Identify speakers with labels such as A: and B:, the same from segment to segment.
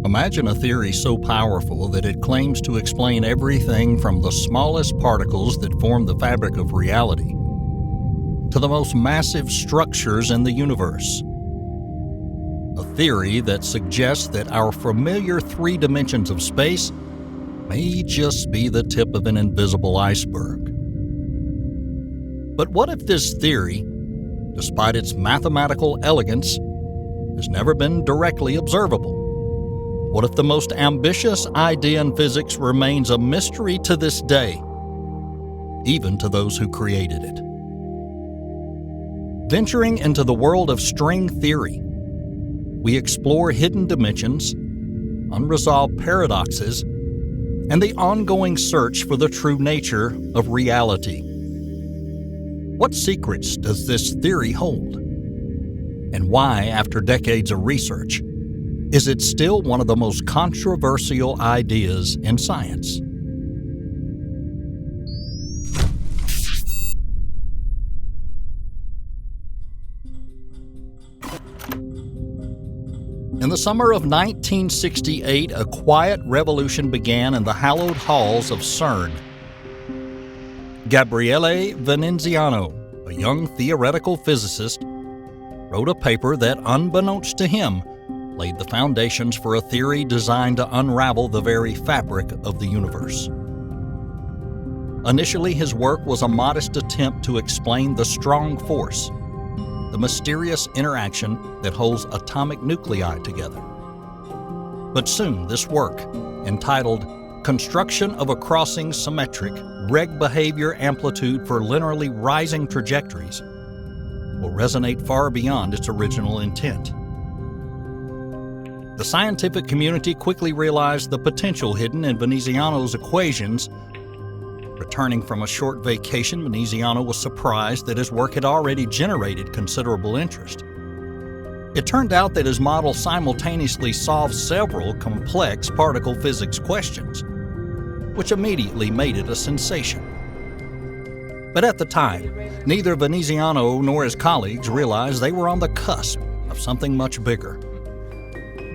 A: Imagine a theory so powerful that it claims to explain everything from the smallest particles that form the fabric of reality to the most massive structures in the universe. A theory that suggests that our familiar three dimensions of space may just be the tip of an invisible iceberg. But what if this theory, despite its mathematical elegance, has never been directly observable? What if the most ambitious idea in physics remains a mystery to this day, even to those who created it? Venturing into the world of string theory, we explore hidden dimensions, unresolved paradoxes, and the ongoing search for the true nature of reality. What secrets does this theory hold? And why, after decades of research, is it still one of the most controversial ideas in science? In the summer of 1968, a quiet revolution began in the hallowed halls of CERN. Gabriele Veneziano, a young theoretical physicist, wrote a paper that, unbeknownst to him, laid the foundations for a theory designed to unravel the very fabric of the universe. Initially, his work was a modest attempt to explain the strong force, the mysterious interaction that holds atomic nuclei together. But soon, this work, entitled Construction of a Crossing Symmetric Reg Behavior Amplitude for Linearly Rising Trajectories, will resonate far beyond its original intent. The scientific community quickly realized the potential hidden in Veneziano's equations. Returning from a short vacation, Veneziano was surprised that his work had already generated considerable interest. It turned out that his model simultaneously solved several complex particle physics questions, which immediately made it a sensation. But at the time, neither Veneziano nor his colleagues realized they were on the cusp of something much bigger.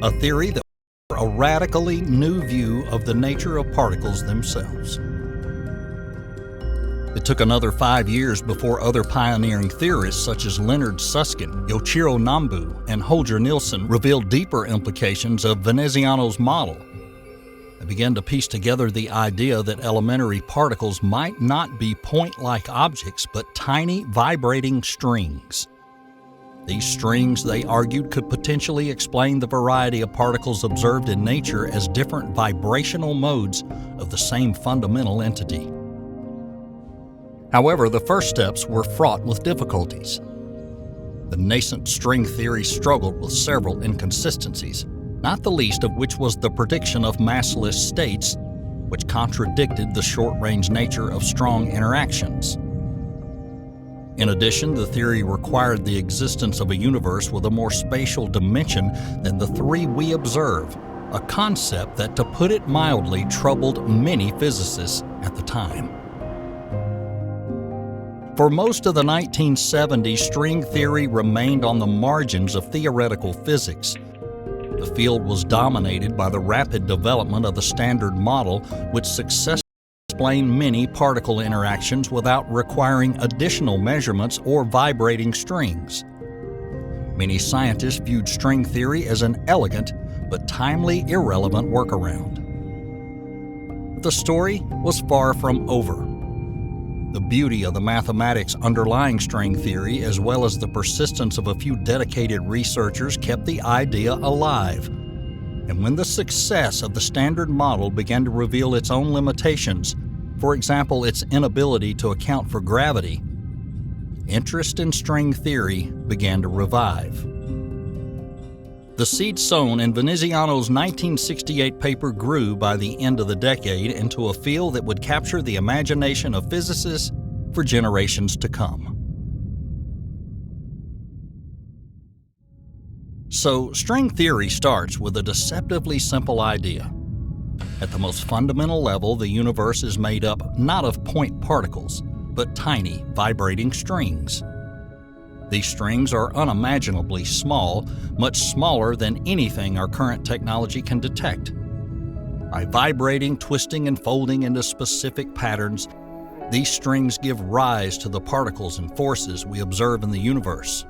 A: A theory that was a radically new view of the nature of particles themselves. It took another 5 years before other pioneering theorists such as Leonard Susskind, Yoichiro Nambu, and Holger Nielsen revealed deeper implications of Veneziano's model. They began to piece together the idea that elementary particles might not be point-like objects, but tiny vibrating strings. These strings, they argued, could potentially explain the variety of particles observed in nature as different vibrational modes of the same fundamental entity. However, the first steps were fraught with difficulties. The nascent string theory struggled with several inconsistencies, not the least of which was the prediction of massless states, which contradicted the short-range nature of strong interactions. In addition, the theory required the existence of a universe with a more spatial dimension than the three we observe, a concept that, to put it mildly, troubled many physicists at the time. For most of the 1970s, string theory remained on the margins of theoretical physics. The field was dominated by the rapid development of the Standard Model, which successfully explained many particle interactions without requiring additional measurements or vibrating strings. Many scientists viewed string theory as an elegant but timely irrelevant workaround. The story was far from over. The beauty of the mathematics underlying string theory, as well as the persistence of a few dedicated researchers, kept the idea alive. And when the success of the Standard Model began to reveal its own limitations, for example, its inability to account for gravity, interest in string theory began to revive. The seed sown in Veneziano's 1968 paper grew by the end of the decade into a field that would capture the imagination of physicists for generations to come. So, string theory starts with a deceptively simple idea. At the most fundamental level, the universe is made up not of point particles, but tiny, vibrating strings. These strings are unimaginably small, much smaller than anything our current technology can detect. By vibrating, twisting, and folding into specific patterns, these strings give rise to the particles and forces we observe in the universe.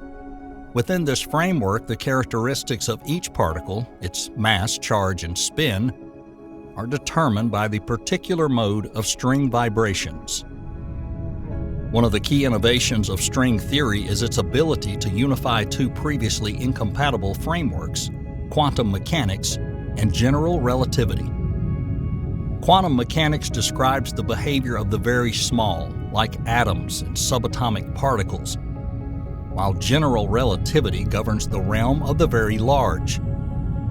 A: Within this framework, the characteristics of each particle, its mass, charge, and spin, are determined by the particular mode of string vibrations. One of the key innovations of string theory is its ability to unify two previously incompatible frameworks, quantum mechanics and general relativity. Quantum mechanics describes the behavior of the very small, like atoms and subatomic particles, while general relativity governs the realm of the very large,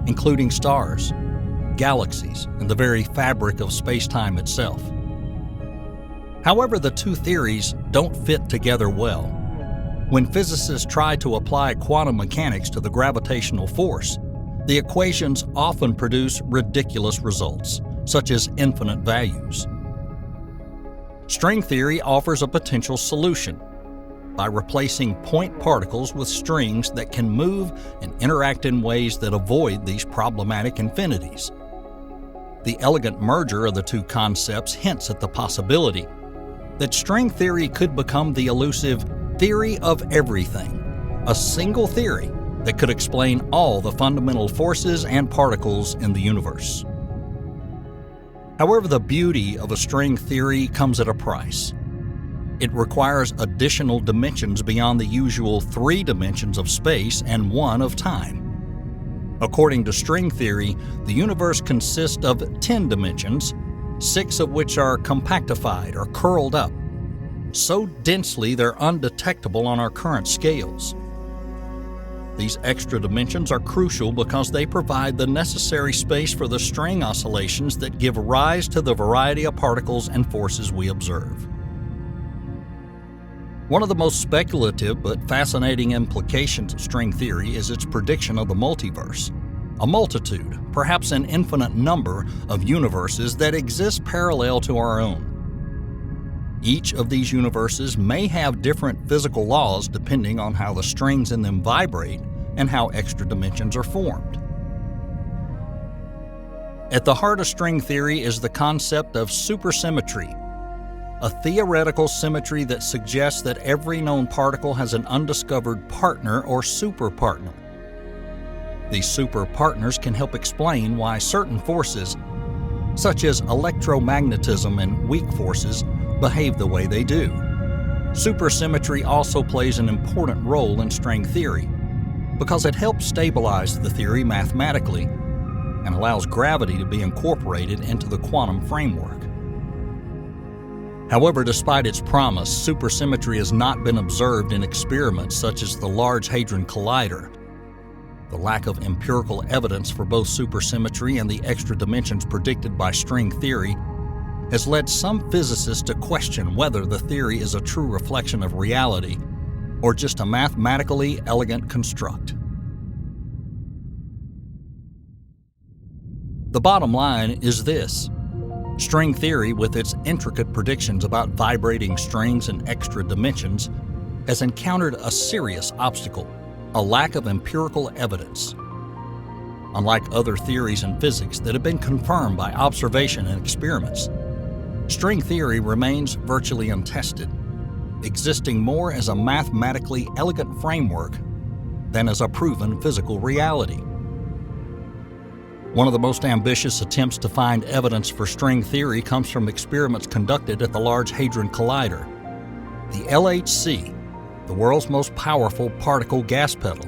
A: including stars, galaxies, and the very fabric of spacetime itself. However, the two theories don't fit together well. When physicists try to apply quantum mechanics to the gravitational force, the equations often produce ridiculous results, such as infinite values. String theory offers a potential solution by replacing point particles with strings that can move and interact in ways that avoid these problematic infinities. The elegant merger of the two concepts hints at the possibility that string theory could become the elusive theory of everything, a single theory that could explain all the fundamental forces and particles in the universe. However, the beauty of a string theory comes at a price. It requires additional dimensions beyond the usual 3 dimensions of space and 1 of time. According to string theory, the universe consists of 10 dimensions, 6 of which are compactified or curled up, so densely they're undetectable on our current scales. These extra dimensions are crucial because they provide the necessary space for the string oscillations that give rise to the variety of particles and forces we observe. One of the most speculative but fascinating implications of string theory is its prediction of the multiverse, a multitude, perhaps an infinite number, of universes that exist parallel to our own. Each of these universes may have different physical laws depending on how the strings in them vibrate and how extra dimensions are formed. At the heart of string theory is the concept of supersymmetry, a theoretical symmetry that suggests that every known particle has an undiscovered partner or superpartner. These superpartners can help explain why certain forces, such as electromagnetism and weak forces, behave the way they do. Supersymmetry also plays an important role in string theory because it helps stabilize the theory mathematically and allows gravity to be incorporated into the quantum framework. However, despite its promise, supersymmetry has not been observed in experiments such as the Large Hadron Collider. The lack of empirical evidence for both supersymmetry and the extra dimensions predicted by string theory has led some physicists to question whether the theory is a true reflection of reality or just a mathematically elegant construct. The bottom line is this: string theory, with its intricate predictions about vibrating strings and extra dimensions, has encountered a serious obstacle: a lack of empirical evidence. Unlike other theories in physics that have been confirmed by observation and experiments, string theory remains virtually untested, existing more as a mathematically elegant framework than as a proven physical reality. One of the most ambitious attempts to find evidence for string theory comes from experiments conducted at the Large Hadron Collider. The LHC, the world's most powerful particle gas pedal,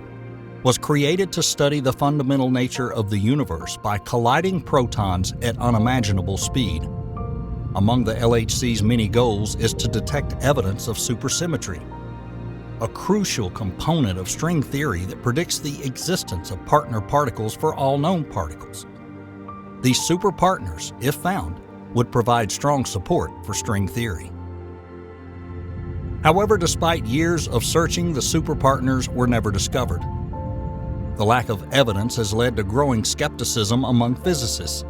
A: was created to study the fundamental nature of the universe by colliding protons at unimaginable speed. Among the LHC's many goals is to detect evidence of supersymmetry, a crucial component of string theory that predicts the existence of partner particles for all known particles. These superpartners, if found, would provide strong support for string theory. However, despite years of searching, the superpartners were never discovered. The lack of evidence has led to growing skepticism among physicists.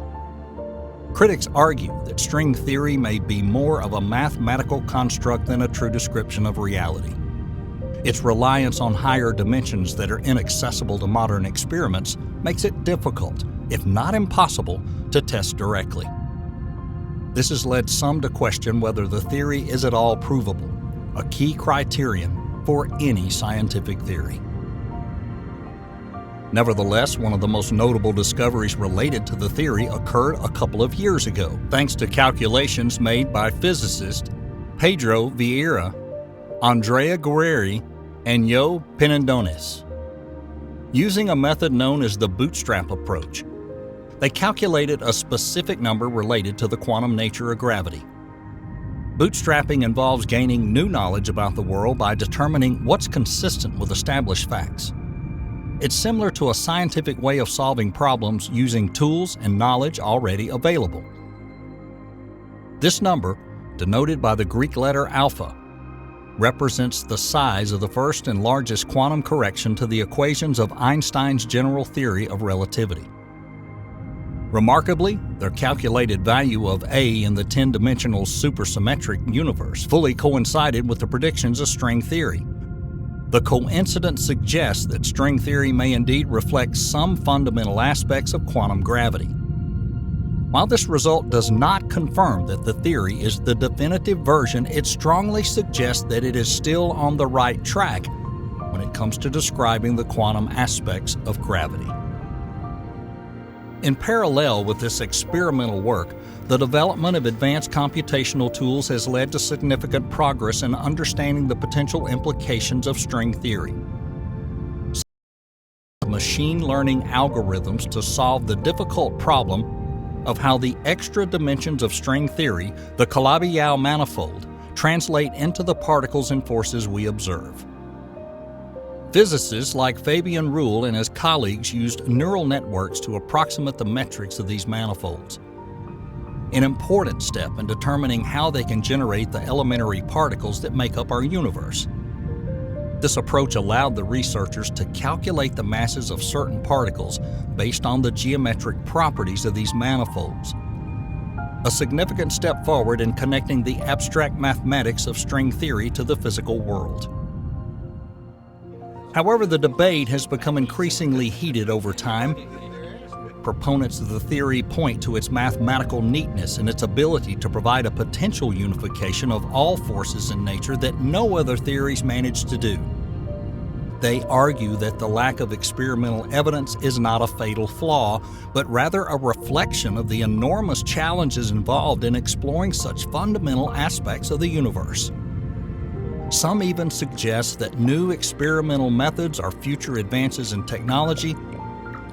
A: Critics argue that string theory may be more of a mathematical construct than a true description of reality. Its reliance on higher dimensions that are inaccessible to modern experiments makes it difficult, if not impossible, to test directly. This has led some to question whether the theory is at all provable, a key criterion for any scientific theory. Nevertheless, one of the most notable discoveries related to the theory occurred a couple of years ago, thanks to calculations made by physicists Pedro Vieira, Andrea Guerrieri, and Jo Penandonis. Using a method known as the bootstrap approach, they calculated a specific number related to the quantum nature of gravity. Bootstrapping involves gaining new knowledge about the world by determining what's consistent with established facts. It's similar to a scientific way of solving problems using tools and knowledge already available. This number, denoted by the Greek letter alpha, represents the size of the first and largest quantum correction to the equations of Einstein's general theory of relativity. Remarkably, their calculated value of A in the 10-dimensional supersymmetric universe fully coincided with the predictions of string theory. The coincidence suggests that string theory may indeed reflect some fundamental aspects of quantum gravity. While this result does not confirm that the theory is the definitive version, it strongly suggests that it is still on the right track when it comes to describing the quantum aspects of gravity. In parallel with this experimental work, the development of advanced computational tools has led to significant progress in understanding the potential implications of string theory. Machine learning algorithms to solve the difficult problem of how the extra dimensions of string theory, the Calabi-Yau manifold, translate into the particles and forces we observe. Physicists like Fabian Ruhl and his colleagues used neural networks to approximate the metrics of these manifolds, an important step in determining how they can generate the elementary particles that make up our universe. This approach allowed the researchers to calculate the masses of certain particles based on the geometric properties of these manifolds, a significant step forward in connecting the abstract mathematics of string theory to the physical world. However, the debate has become increasingly heated over time. Proponents of the theory point to its mathematical neatness and its ability to provide a potential unification of all forces in nature that no other theories manage to do. They argue that the lack of experimental evidence is not a fatal flaw, but rather a reflection of the enormous challenges involved in exploring such fundamental aspects of the universe. Some even suggest that new experimental methods or future advances in technology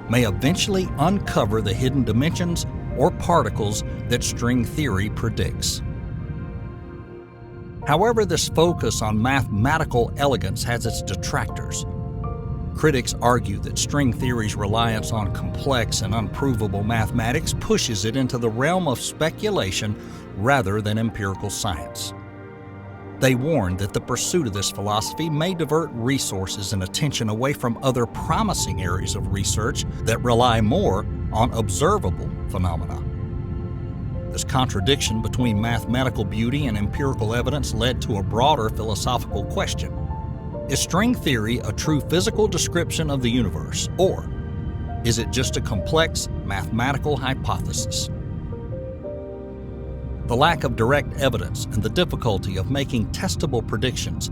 A: may eventually uncover the hidden dimensions or particles that string theory predicts. However, this focus on mathematical elegance has its detractors. Critics argue that string theory's reliance on complex and unprovable mathematics pushes it into the realm of speculation rather than empirical science. They warn that the pursuit of this philosophy may divert resources and attention away from other promising areas of research that rely more on observable phenomena. This contradiction between mathematical beauty and empirical evidence led to a broader philosophical question. Is string theory a true physical description of the universe, or is it just a complex mathematical hypothesis? The lack of direct evidence and the difficulty of making testable predictions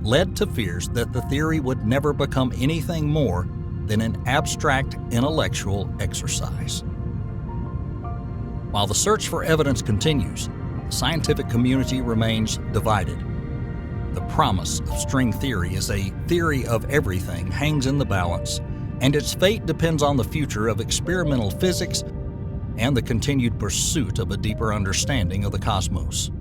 A: led to fears that the theory would never become anything more than an abstract intellectual exercise. While the search for evidence continues, the scientific community remains divided. The promise of string theory as a theory of everything hangs in the balance, and its fate depends on the future of experimental physics and the continued pursuit of a deeper understanding of the cosmos.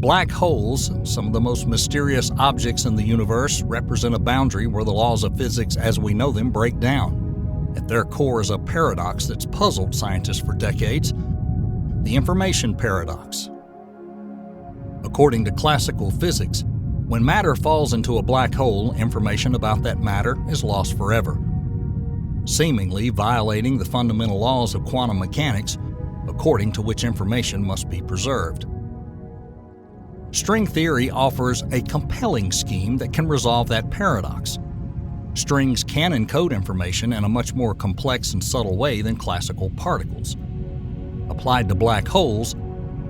A: Black holes, some of the most mysterious objects in the universe, represent a boundary where the laws of physics as we know them break down. At their core is a paradox that's puzzled scientists for decades: the information paradox. According to classical physics, when matter falls into a black hole, information about that matter is lost forever, seemingly violating the fundamental laws of quantum mechanics, according to which information must be preserved. String theory offers a compelling scheme that can resolve that paradox. Strings can encode information in a much more complex and subtle way than classical particles. Applied to black holes,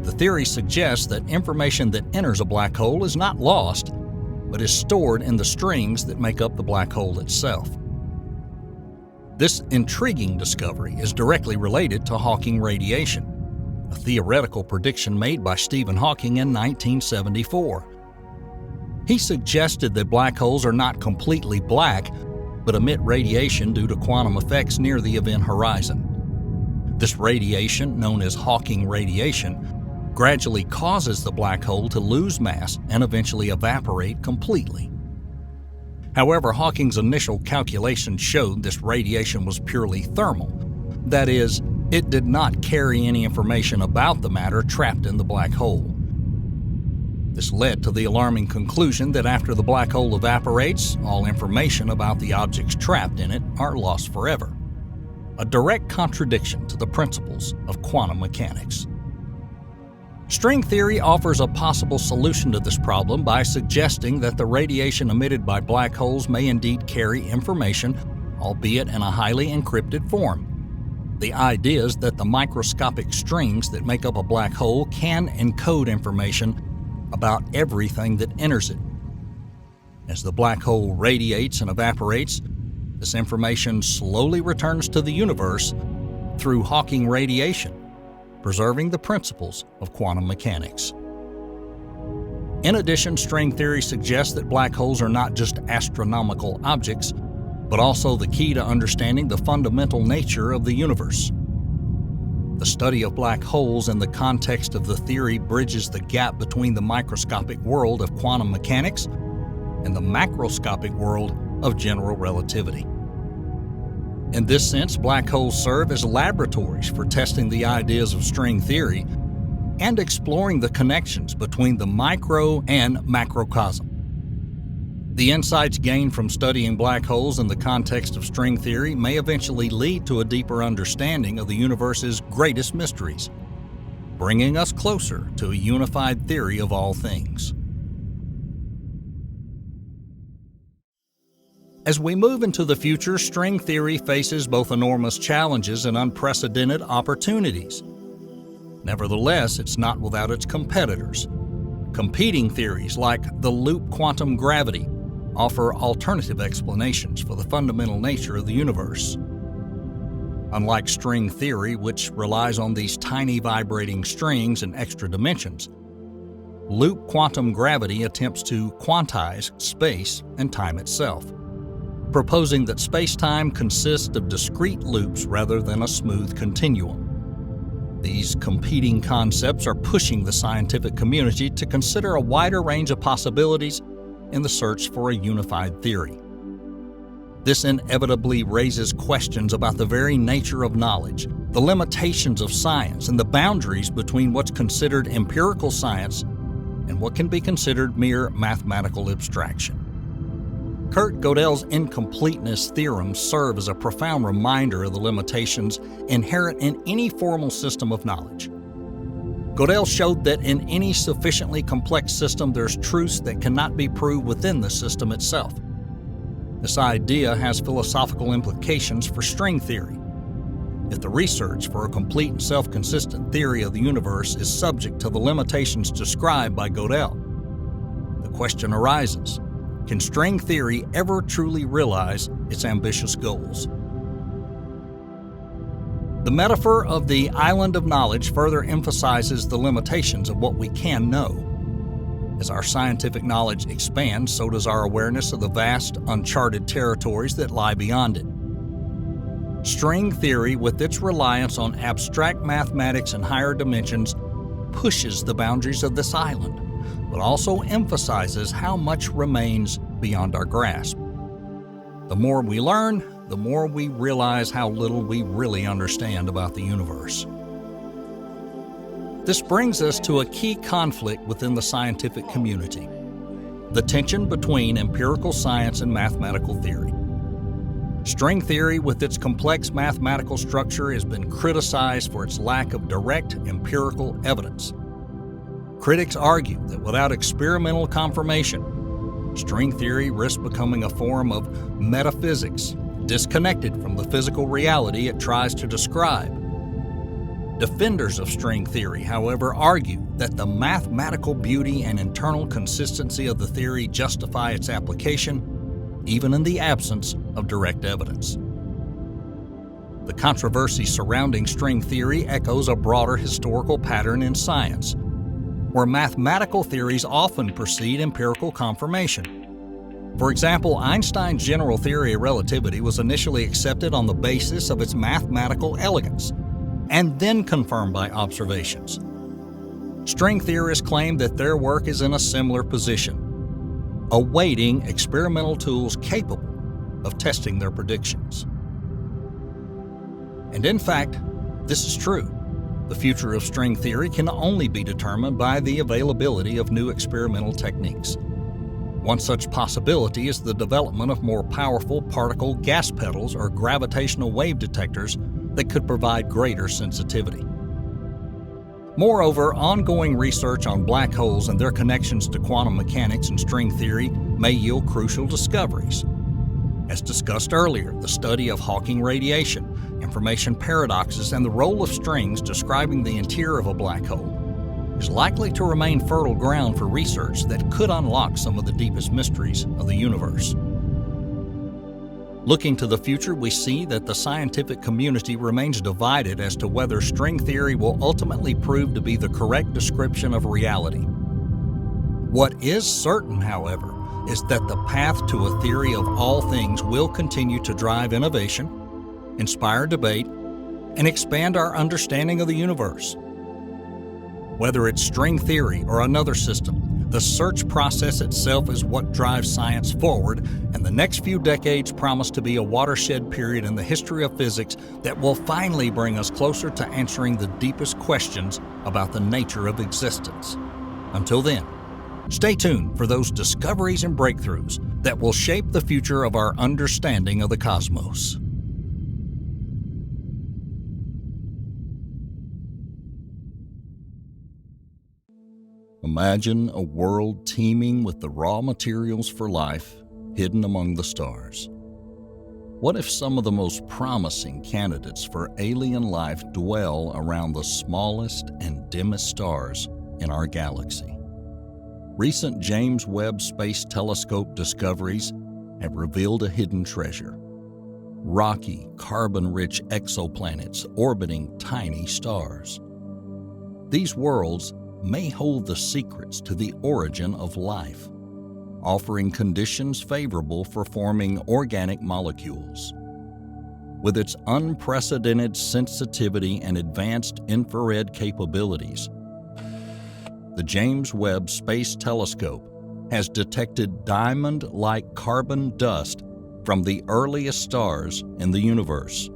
A: the theory suggests that information that enters a black hole is not lost, but is stored in the strings that make up the black hole itself. This intriguing discovery is directly related to Hawking radiation, a theoretical prediction made by Stephen Hawking in 1974. He suggested that black holes are not completely black, but emit radiation due to quantum effects near the event horizon. This radiation, known as Hawking radiation, gradually causes the black hole to lose mass and eventually evaporate completely. However, Hawking's initial calculations showed this radiation was purely thermal. That is, it did not carry any information about the matter trapped in the black hole. This led to the alarming conclusion that after the black hole evaporates, all information about the objects trapped in it are lost forever. A direct contradiction to the principles of quantum mechanics. String theory offers a possible solution to this problem by suggesting that the radiation emitted by black holes may indeed carry information, albeit in a highly encrypted form. The idea is that the microscopic strings that make up a black hole can encode information about everything that enters it. As the black hole radiates and evaporates, this information slowly returns to the universe through Hawking radiation, preserving the principles of quantum mechanics. In addition, string theory suggests that black holes are not just astronomical objects, but also the key to understanding the fundamental nature of the universe. The study of black holes in the context of the theory bridges the gap between the microscopic world of quantum mechanics and the macroscopic world of general relativity. In this sense, black holes serve as laboratories for testing the ideas of string theory and exploring the connections between the micro and macrocosm. The insights gained from studying black holes in the context of string theory may eventually lead to a deeper understanding of the universe's greatest mysteries, bringing us closer to a unified theory of all things. As we move into the future, string theory faces both enormous challenges and unprecedented opportunities. Nevertheless, it's not without its competitors. Competing theories like the loop quantum gravity offer alternative explanations for the fundamental nature of the universe. Unlike string theory, which relies on these tiny vibrating strings and extra dimensions, loop quantum gravity attempts to quantize space and time itself, proposing that spacetime consists of discrete loops rather than a smooth continuum. These competing concepts are pushing the scientific community to consider a wider range of possibilities in the search for a unified theory. This inevitably raises questions about the very nature of knowledge, the limitations of science, and the boundaries between what's considered empirical science and what can be considered mere mathematical abstraction. Kurt Gödel's incompleteness theorems serve as a profound reminder of the limitations inherent in any formal system of knowledge. Gödel showed that in any sufficiently complex system there's truths that cannot be proved within the system itself. This idea has philosophical implications for string theory. If the research for a complete and self-consistent theory of the universe is subject to the limitations described by Gödel, the question arises: can string theory ever truly realize its ambitious goals? The metaphor of the island of knowledge further emphasizes the limitations of what we can know. As our scientific knowledge expands, so does our awareness of the vast, uncharted territories that lie beyond it. String theory, with its reliance on abstract mathematics and higher dimensions, pushes the boundaries of this island, but also emphasizes how much remains beyond our grasp. The more we learn, the more we realize how little we really understand about the universe. This brings us to a key conflict within the scientific community: the tension between empirical science and mathematical theory. String theory, with its complex mathematical structure, has been criticized for its lack of direct empirical evidence. Critics argue that without experimental confirmation, string theory risks becoming a form of metaphysics, disconnected from the physical reality it tries to describe. Defenders of string theory, however, argue that the mathematical beauty and internal consistency of the theory justify its application, even in the absence of direct evidence. The controversy surrounding string theory echoes a broader historical pattern in science, where mathematical theories often precede empirical confirmation. For example, Einstein's general theory of relativity was initially accepted on the basis of its mathematical elegance, and then confirmed by observations. String theorists claim that their work is in a similar position, awaiting experimental tools capable of testing their predictions. And in fact, this is true. The future of string theory can only be determined by the availability of new experimental techniques. One such possibility is the development of more powerful particle gas pedals or gravitational wave detectors that could provide greater sensitivity. Moreover, ongoing research on black holes and their connections to quantum mechanics and string theory may yield crucial discoveries. As discussed earlier, the study of Hawking radiation, information paradoxes, and the role of strings describing the interior of a black hole is likely to remain fertile ground for research that could unlock some of the deepest mysteries of the universe. Looking to the future, we see that the scientific community remains divided as to whether string theory will ultimately prove to be the correct description of reality. What is certain, however, is that the path to a theory of all things will continue to drive innovation, inspire debate, and expand our understanding of the universe. Whether it's string theory or another system, the search process itself is what drives science forward, and the next few decades promise to be a watershed period in the history of physics that will finally bring us closer to answering the deepest questions about the nature of existence. Until then, stay tuned for those discoveries and breakthroughs that will shape the future of our understanding of the cosmos. Imagine a world teeming with the raw materials for life hidden among the stars. What if some of the most promising candidates for alien life dwell around the smallest and dimmest stars in our galaxy? Recent James Webb Space Telescope discoveries have revealed a hidden treasure: rocky, carbon-rich exoplanets orbiting tiny stars. These worlds may hold the secrets to the origin of life, offering conditions favorable for forming organic molecules. With its unprecedented sensitivity and advanced infrared capabilities, the James Webb Space Telescope has detected diamond-like carbon dust from the earliest stars in the universe.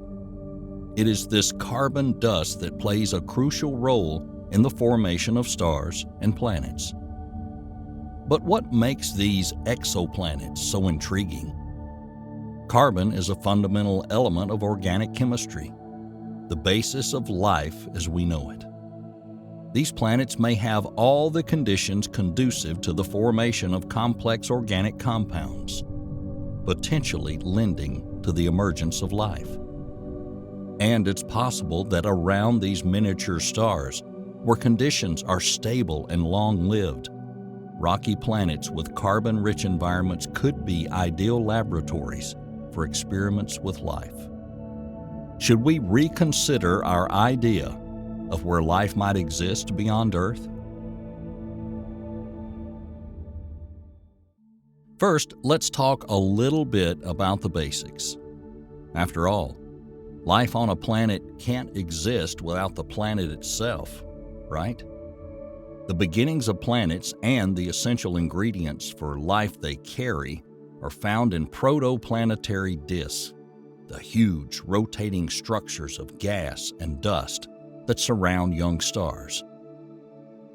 A: It is this carbon dust that plays a crucial role in the formation of stars and planets. But what makes these exoplanets so intriguing? Carbon is a fundamental element of organic chemistry, the basis of life as we know it. These planets may have all the conditions conducive to the formation of complex organic compounds, potentially lending to the emergence of life. And it's possible that around these miniature stars, where conditions are stable and long-lived, rocky planets with carbon-rich environments could be ideal laboratories for experiments with life. Should we reconsider our idea of where life might exist beyond Earth? First, let's talk a little bit about the basics. After all, life on a planet can't exist without the planet itself, right? The beginnings of planets and the essential ingredients for life they carry are found in protoplanetary disks, the huge rotating structures of gas and dust that surround young stars.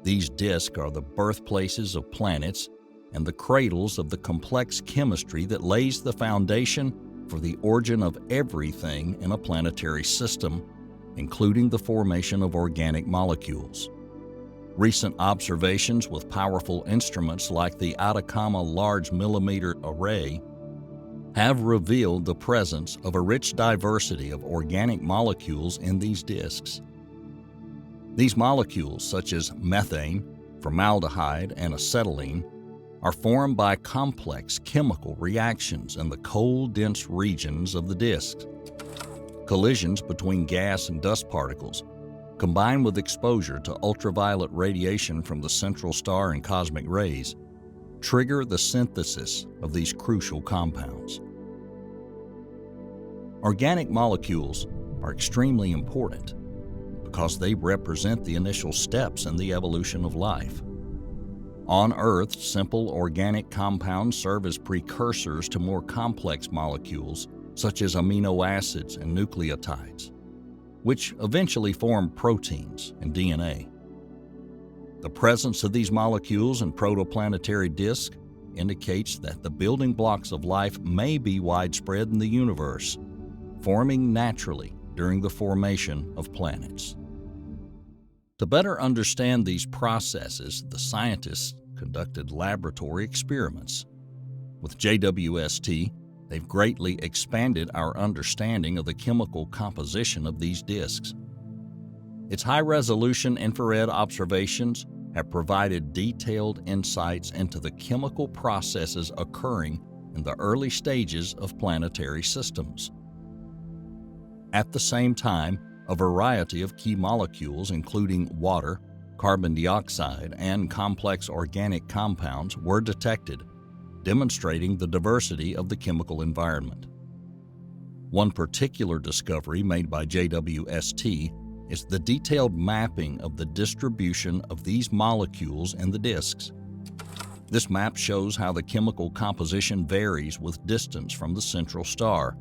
A: These disks are the birthplaces of planets and the cradles of the complex chemistry that lays the foundation for the origin of everything in a planetary system, including the formation of organic molecules. Recent observations with powerful instruments like the Atacama Large Millimeter Array have revealed the presence of a rich diversity of organic molecules in these disks. These molecules, such as methane, formaldehyde, and acetylene, are formed by complex chemical reactions in the cold, dense regions of the disk. Collisions between gas and dust particles, combined with exposure to ultraviolet radiation from the central star and cosmic rays, trigger the synthesis of these crucial compounds. Organic molecules are extremely important because they represent the initial steps in the evolution of life. On Earth, simple organic compounds serve as precursors to more complex molecules such as amino acids and nucleotides, which eventually form proteins and DNA. The presence of these molecules in protoplanetary disks indicates that the building blocks of life may be widespread in the universe, forming naturally during the formation of planets. To better understand these processes, the scientists conducted laboratory experiments. With JWST, they've greatly expanded our understanding of the chemical composition of these disks. Its high-resolution infrared observations have provided detailed insights into the chemical processes occurring in the early stages of planetary systems. At the same time, a variety of key molecules, including water, carbon dioxide, and complex organic compounds, were detected, demonstrating the diversity of the chemical environment. One particular discovery made by JWST is the detailed mapping of the distribution of these molecules in the disks. This map shows how the chemical composition varies with distance from the central star,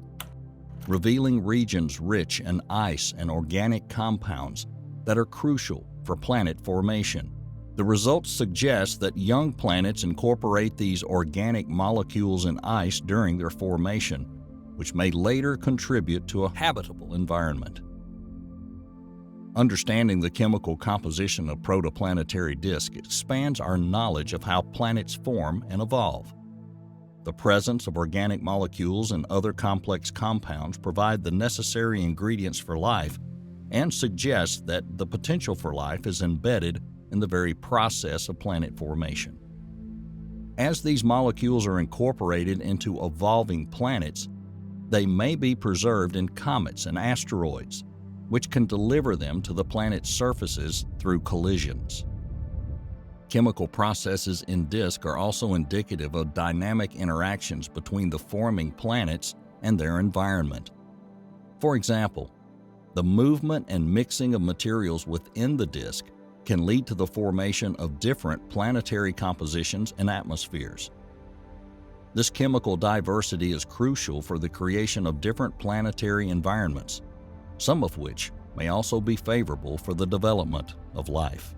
A: revealing regions rich in ice and organic compounds that are crucial for planet formation. The results suggest that young planets incorporate these organic molecules in ice during their formation, which may later contribute to a habitable environment. Understanding the chemical composition of protoplanetary disks expands our knowledge of how planets form and evolve. The presence of organic molecules and other complex compounds provide the necessary ingredients for life and suggests that the potential for life is embedded in the very process of planet formation. As these molecules are incorporated into evolving planets, they may be preserved in comets and asteroids, which can deliver them to the planet's surfaces through collisions. Chemical processes in disk are also indicative of dynamic interactions between the forming planets and their environment. For example, the movement and mixing of materials within the disk can lead to the formation of different planetary compositions and atmospheres. This chemical diversity is crucial for the creation of different planetary environments, some of which may also be favorable for the development of life.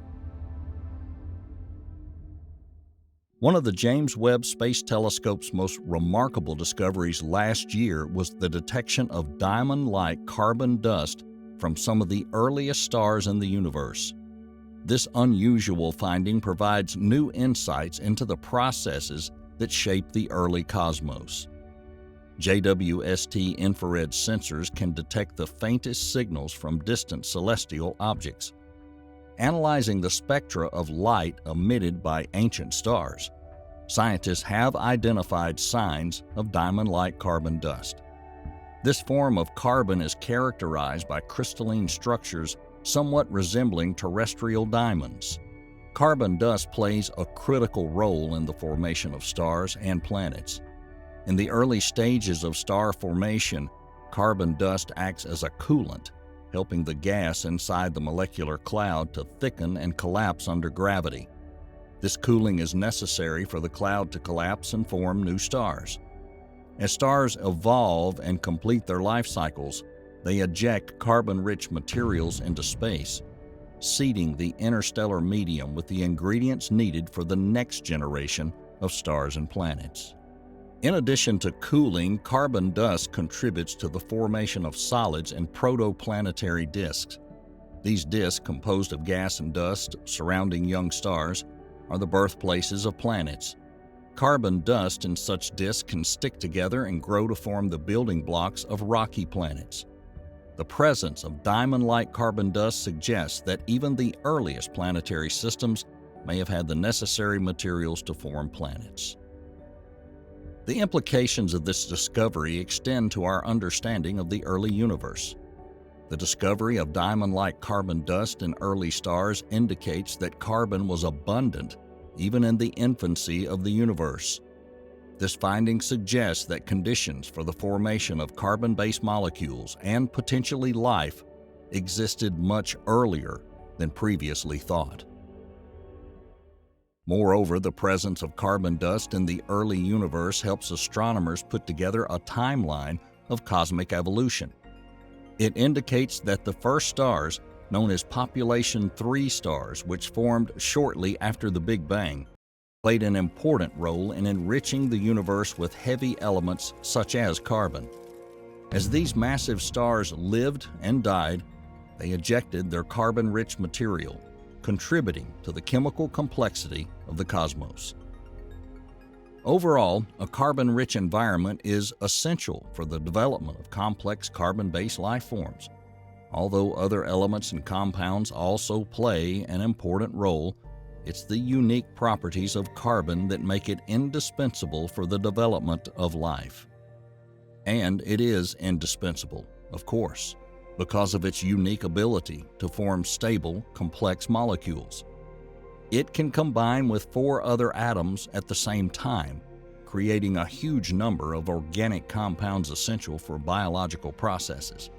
A: One of the James Webb Space Telescope's most remarkable discoveries last year was the detection of diamond-like carbon dust from some of the earliest stars in the universe. This unusual finding provides new insights into the processes that shape the early cosmos. JWST infrared sensors can detect the faintest signals from distant celestial objects, analyzing the spectra of light emitted by ancient stars. Scientists have identified signs of diamond-like carbon dust. This form of carbon is characterized by crystalline structures somewhat resembling terrestrial diamonds. Carbon dust plays a critical role in the formation of stars and planets. In the early stages of star formation, carbon dust acts as a coolant, helping the gas inside the molecular cloud to thicken and collapse under gravity. This cooling is necessary for the cloud to collapse and form new stars. As stars evolve and complete their life cycles, they eject carbon-rich materials into space, seeding the interstellar medium with the ingredients needed for the next generation of stars and planets. In addition to cooling, carbon dust contributes to the formation of solids in protoplanetary disks. These disks, composed of gas and dust surrounding young stars, are the birthplaces of planets. Carbon dust in such disks can stick together and grow to form the building blocks of rocky planets. The presence of diamond-like carbon dust suggests that even the earliest planetary systems may have had the necessary materials to form planets. The implications of this discovery extend to our understanding of the early universe. The discovery of diamond-like carbon dust in early stars indicates that carbon was abundant even in the infancy of the universe. This finding suggests that conditions for the formation of carbon-based molecules and potentially life existed much earlier than previously thought. Moreover, the presence of carbon dust in the early universe helps astronomers put together a timeline of cosmic evolution. It indicates that the first stars, known as population 3 stars, which formed shortly after the Big Bang, played an important role in enriching the universe with heavy elements such as carbon. As these massive stars lived and died, they ejected their carbon-rich material, contributing to the chemical complexity of the cosmos. Overall, a carbon-rich environment is essential for the development of complex carbon-based life forms. Although other elements and compounds also play an important role, it's the unique properties of carbon that make it indispensable for the development of life. And it is indispensable, of course, because of its unique ability to form stable, complex molecules. It can combine with 4 other atoms at the same time, creating a huge number of organic compounds essential for biological processes.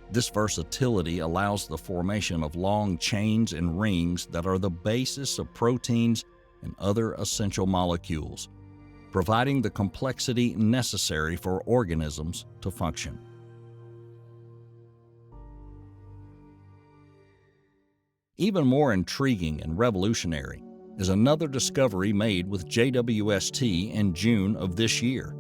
A: This versatility allows the formation of long chains and rings that are the basis of proteins and other essential molecules, providing the complexity necessary for organisms to function. Even more intriguing and revolutionary is another discovery made with JWST in June of this year.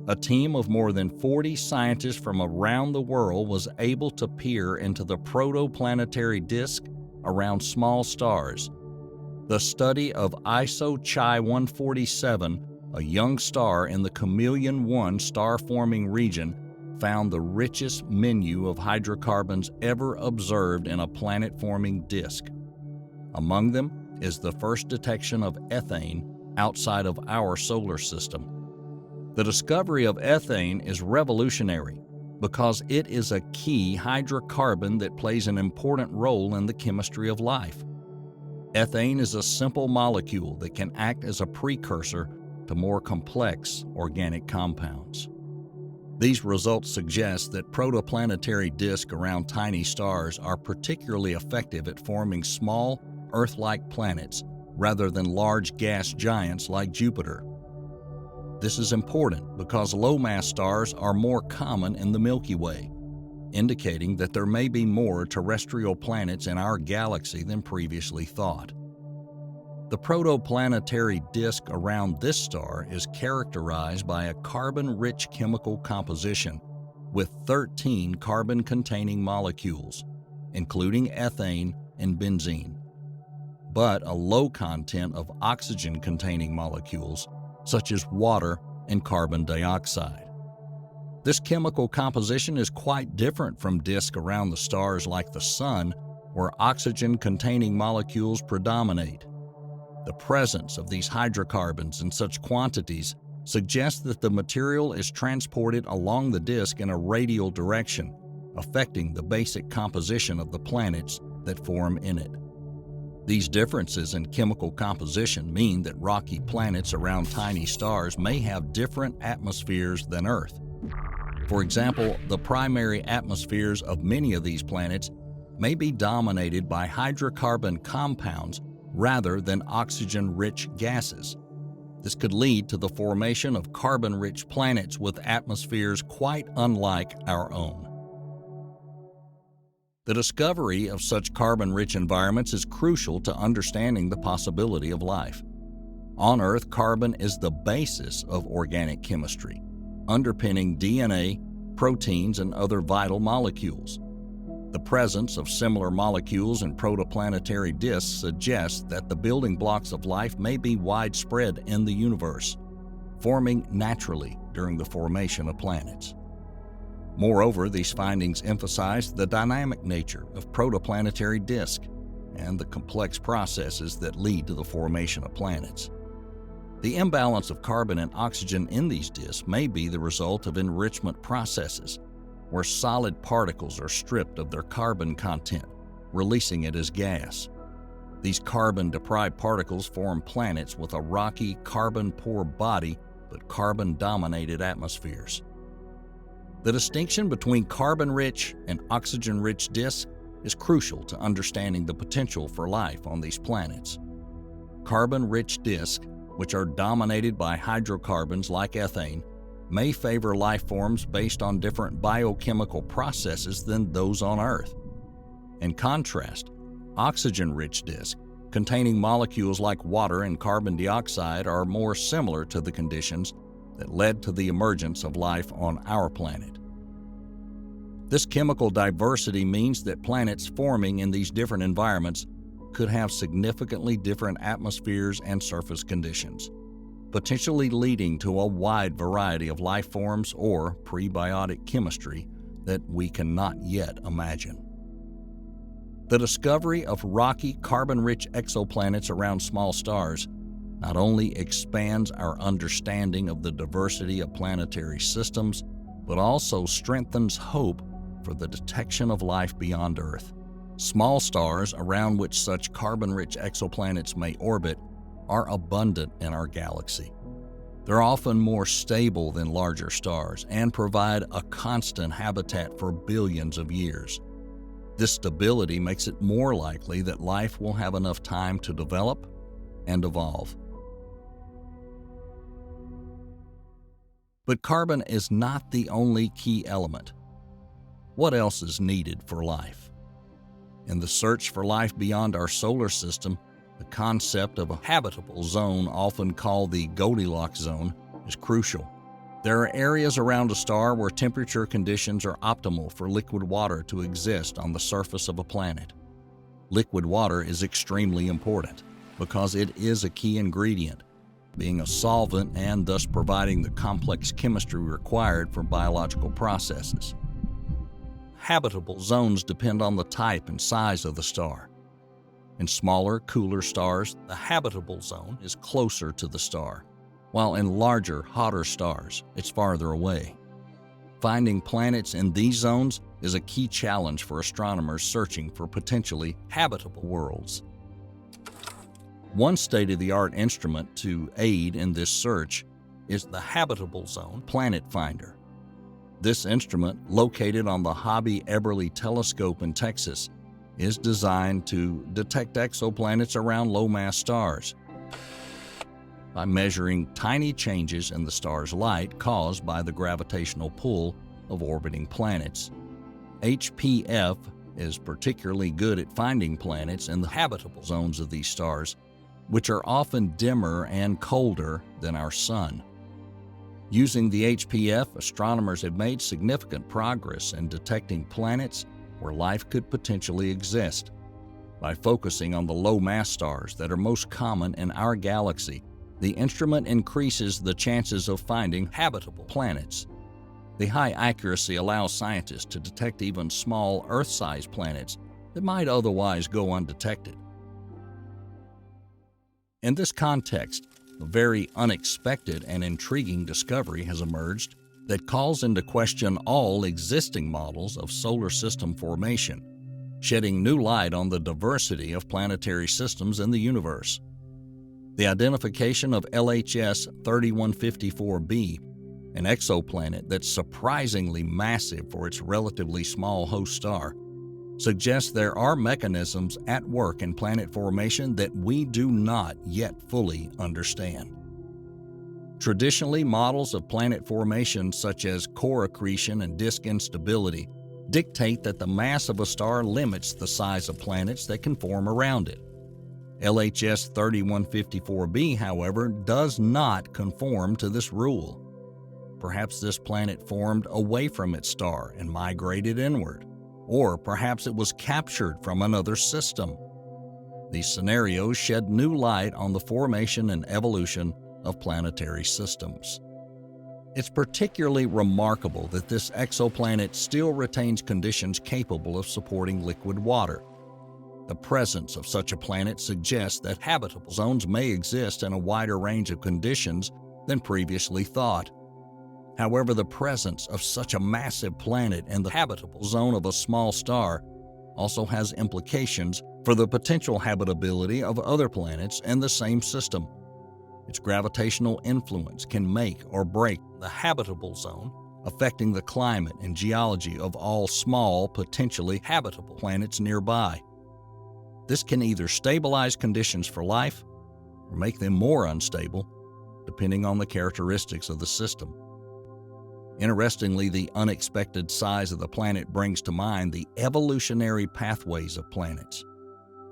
A: A team of more than 40 scientists from around the world was able to peer into the protoplanetary disk around small stars. The study of ISO Chi 147, a young star in the Chameleon 1 star-forming region, found the richest menu of hydrocarbons ever observed in a planet-forming disk. Among them is the first detection of ethane outside of our solar system. The discovery of ethane is revolutionary because it is a key hydrocarbon that plays an important role in the chemistry of life. Ethane is a simple molecule that can act as a precursor to more complex organic compounds. These results suggest that protoplanetary disks around tiny stars are particularly effective at forming small, Earth-like planets rather than large gas giants like Jupiter. This is important because low-mass stars are more common in the Milky Way, indicating that there may be more terrestrial planets in our galaxy than previously thought. The protoplanetary disk around this star is characterized by a carbon-rich chemical composition with 13 carbon-containing molecules, including ethane and benzene, but a low content of oxygen-containing molecules such as water and carbon dioxide. This chemical composition is quite different from disks around the stars like the Sun, where oxygen-containing molecules predominate. The presence of these hydrocarbons in such quantities suggests that the material is transported along the disk in a radial direction, affecting the basic composition of the planets that form in it. These differences in chemical composition mean that rocky planets around tiny stars may have different atmospheres than Earth. For example, the primary atmospheres of many of these planets may be dominated by hydrocarbon compounds rather than oxygen-rich gases. This could lead to the formation of carbon-rich planets with atmospheres quite unlike our own. The discovery of such carbon-rich environments is crucial to understanding the possibility of life. On Earth, carbon is the basis of organic chemistry, underpinning DNA, proteins, and other vital molecules. The presence of similar molecules in protoplanetary disks suggests that the building blocks of life may be widespread in the universe, forming naturally during the formation of planets. Moreover, these findings emphasize the dynamic nature of protoplanetary disks and the complex processes that lead to the formation of planets. The imbalance of carbon and oxygen in these disks may be the result of enrichment processes, where solid particles are stripped of their carbon content, releasing it as gas. These carbon-deprived particles form planets with a rocky, carbon-poor body but carbon-dominated atmospheres. The distinction between carbon-rich and oxygen-rich disks is crucial to understanding the potential for life on these planets. Carbon-rich disks, which are dominated by hydrocarbons like ethane, may favor life forms based on different biochemical processes than those on Earth. In contrast, oxygen-rich disks, containing molecules like water and carbon dioxide, are more similar to the conditions that led to the emergence of life on our planet. This chemical diversity means that planets forming in these different environments could have significantly different atmospheres and surface conditions, potentially leading to a wide variety of life forms or prebiotic chemistry that we cannot yet imagine. The discovery of rocky, carbon-rich exoplanets around small stars not only expands our understanding of the diversity of planetary systems, but also strengthens hope for the detection of life beyond Earth. Small stars around which such carbon-rich exoplanets may orbit are abundant in our galaxy. They're often more stable than larger stars and provide a constant habitat for billions of years. This stability makes it more likely that life will have enough time to develop and evolve. But carbon is not the only key element. What else is needed for life? In the search for life beyond our solar system, the concept of a habitable zone, often called the Goldilocks zone, is crucial. There are areas around a star where temperature conditions are optimal for liquid water to exist on the surface of a planet. Liquid water is extremely important because it is a key ingredient, being a solvent and thus providing the complex chemistry required for biological processes. Habitable zones depend on the type and size of the star. In smaller, cooler stars, the habitable zone is closer to the star, while in larger, hotter stars, it's farther away. Finding planets in these zones is a key challenge for astronomers searching for potentially habitable worlds. One state-of-the-art instrument to aid in this search is the Habitable Zone Planet Finder. This instrument, located on the Hobby-Eberly Telescope in Texas, is designed to detect exoplanets around low-mass stars by measuring tiny changes in the star's light caused by the gravitational pull of orbiting planets. HPF is particularly good at finding planets in the habitable zones of these stars, which are often dimmer and colder than our Sun. Using the HPF, astronomers have made significant progress in detecting planets where life could potentially exist. By focusing on the low-mass stars that are most common in our galaxy, the instrument increases the chances of finding habitable planets. The high accuracy allows scientists to detect even small Earth-sized planets that might otherwise go undetected. In this context, a very unexpected and intriguing discovery has emerged that calls into question all existing models of solar system formation, shedding new light on the diversity of planetary systems in the universe. The identification of LHS 3154b, an exoplanet that's surprisingly massive for its relatively small host star, suggests there are mechanisms at work in planet formation that we do not yet fully understand. Traditionally, models of planet formation such as core accretion and disk instability dictate that the mass of a star limits the size of planets that can form around it. LHS 3154b, however, does not conform to this rule. Perhaps this planet formed away from its star and migrated inward. or perhaps it was captured from another system. These scenarios shed new light on the formation and evolution of planetary systems. It's particularly remarkable that this exoplanet still retains conditions capable of supporting liquid water. The presence of such a planet suggests that habitable zones may exist in a wider range of conditions than previously thought. However, the presence of such a massive planet in the habitable zone of a small star also has implications for the potential habitability of other planets in the same system. Its gravitational influence can make or break the habitable zone, affecting the climate and geology of all small, potentially habitable planets nearby. This can either stabilize conditions for life or make them more unstable, depending on the characteristics of the system. Interestingly, the unexpected size of the planet brings to mind the evolutionary pathways of planets.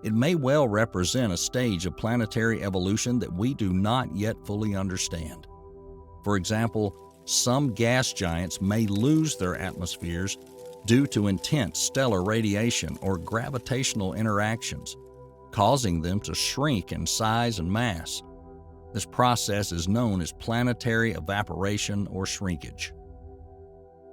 A: It may well represent a stage of planetary evolution that we do not yet fully understand. For example, some gas giants may lose their atmospheres due to intense stellar radiation or gravitational interactions, causing them to shrink in size and mass. This process is known as planetary evaporation or shrinkage.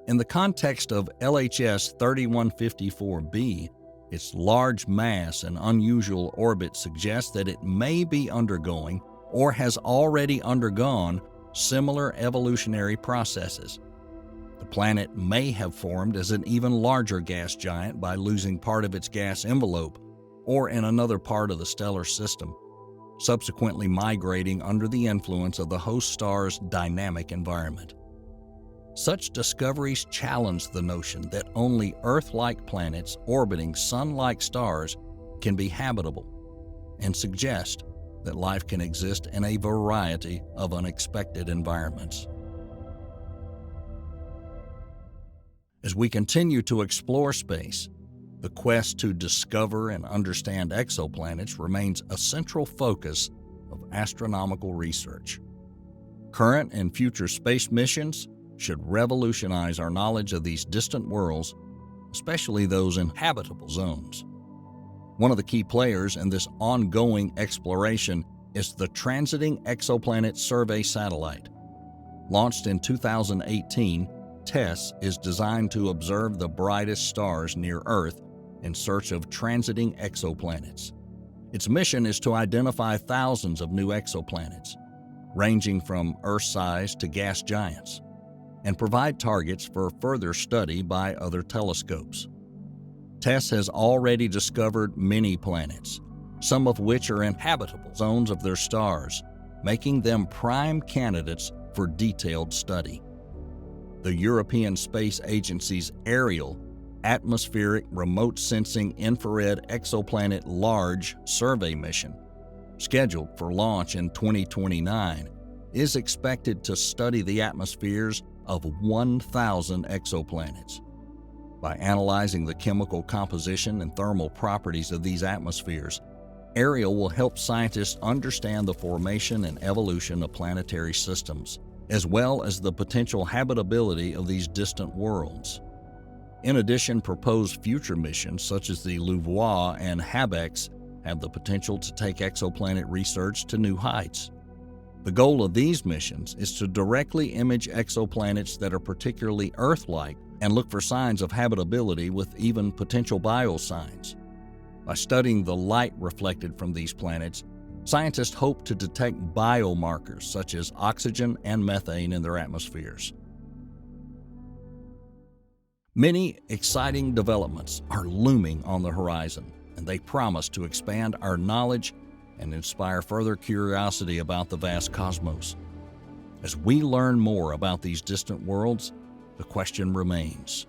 A: In the context of LHS 3154b, its large mass and unusual orbit suggests that it may be undergoing or has already undergone similar evolutionary processes. The planet may have formed as an even larger gas giant by losing part of its gas envelope or in another part of the stellar system, subsequently migrating under the influence of the host star's dynamic environment. Such discoveries challenge the notion that only Earth-like planets orbiting Sun-like stars can be habitable, and suggest that life can exist in a variety of unexpected environments. As we continue to explore space, the quest to discover and understand exoplanets remains a central focus of astronomical research. Current and future space missions should revolutionize our knowledge of these distant worlds, especially those in habitable zones. One of the key players in this ongoing exploration is the Transiting Exoplanet Survey Satellite. Launched in 2018, TESS is designed to observe the brightest stars near Earth in search of transiting exoplanets. Its mission is to identify thousands of new exoplanets, ranging from Earth-sized to gas giants, and provide targets for further study by other telescopes. TESS has already discovered many planets, some of which are in habitable zones of their stars, making them prime candidates for detailed study. The European Space Agency's Ariel Atmospheric Remote Sensing Infrared Exoplanet Large Survey mission, scheduled for launch in 2029, is expected to study the atmospheres of 1,000 exoplanets. By analyzing the chemical composition and thermal properties of these atmospheres, Ariel will help scientists understand the formation and evolution of planetary systems, as well as the potential habitability of these distant worlds. In addition, proposed future missions such as the Louvois and HabEx have the potential to take exoplanet research to new heights. The goal of these missions is to directly image exoplanets that are particularly Earth-like and look for signs of habitability with even potential biosigns. By studying the light reflected from these planets, scientists hope to detect biomarkers such as oxygen and methane in their atmospheres. Many exciting developments are looming on the horizon, and they promise to expand our knowledge and inspire further curiosity about the vast cosmos. As we learn more about these distant worlds, the question remains: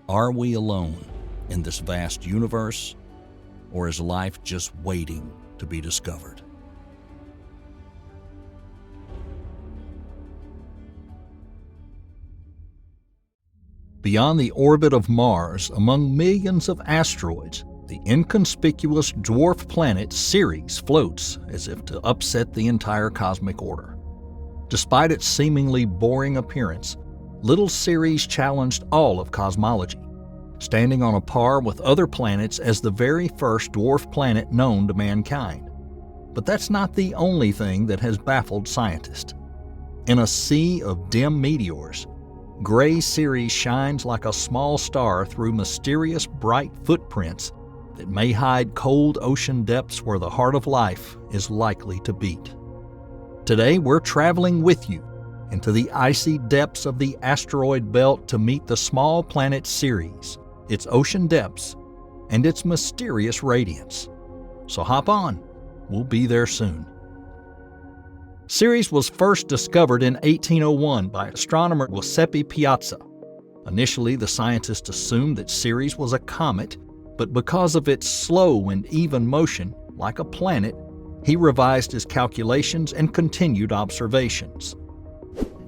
A: are we alone in this vast universe, or is life just waiting to be discovered? Beyond the orbit of Mars, among millions of asteroids, the inconspicuous dwarf planet Ceres floats as if to upset the entire cosmic order. Despite its seemingly boring appearance, little Ceres challenged all of cosmology. standing on a par with other planets as the very first dwarf planet known to mankind. But that's not the only thing that has baffled scientists. In a sea of dim meteors, gray Ceres shines like a small star through mysterious bright footprints that may hide cold ocean depths where the heart of life is likely to beat. Today we're traveling with you into the icy depths of the asteroid belt to meet the small planet Ceres, its ocean depths, and its mysterious radiance. So hop on, we'll be there soon. Ceres was first discovered in 1801 by astronomer Giuseppe Piazza. Initially, the scientists assumed that Ceres was a comet, but because of its slow and even motion, like a planet, he revised his calculations and continued observations.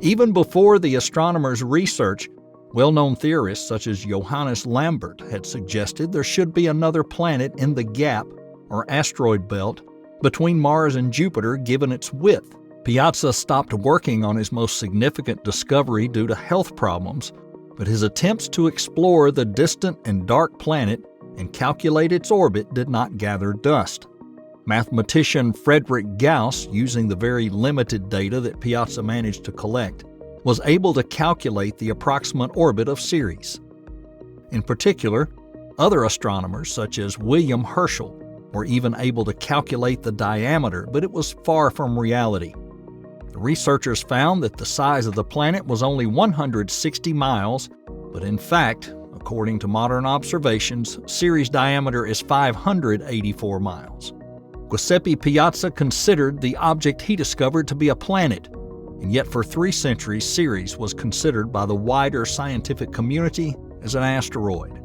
A: Even before the astronomers' research, well-known theorists such as Johannes Lambert had suggested there should be another planet in the gap, or asteroid belt, between Mars and Jupiter given its width. Piazza stopped working on his most significant discovery due to health problems, but his attempts to explore the distant and dark planet and calculate its orbit did not gather dust. Mathematician Friedrich Gauss, using the very limited data that Piazza managed to collect, was able to calculate the approximate orbit of Ceres. In particular, other astronomers such as William Herschel were even able to calculate the diameter, but it was far from reality. The researchers found that the size of the planet was only 160 miles, but in fact, according to modern observations, Ceres' diameter is 584 miles. Giuseppe Piazza considered the object he discovered to be a planet, and yet for 3 centuries Ceres was considered by the wider scientific community as an asteroid.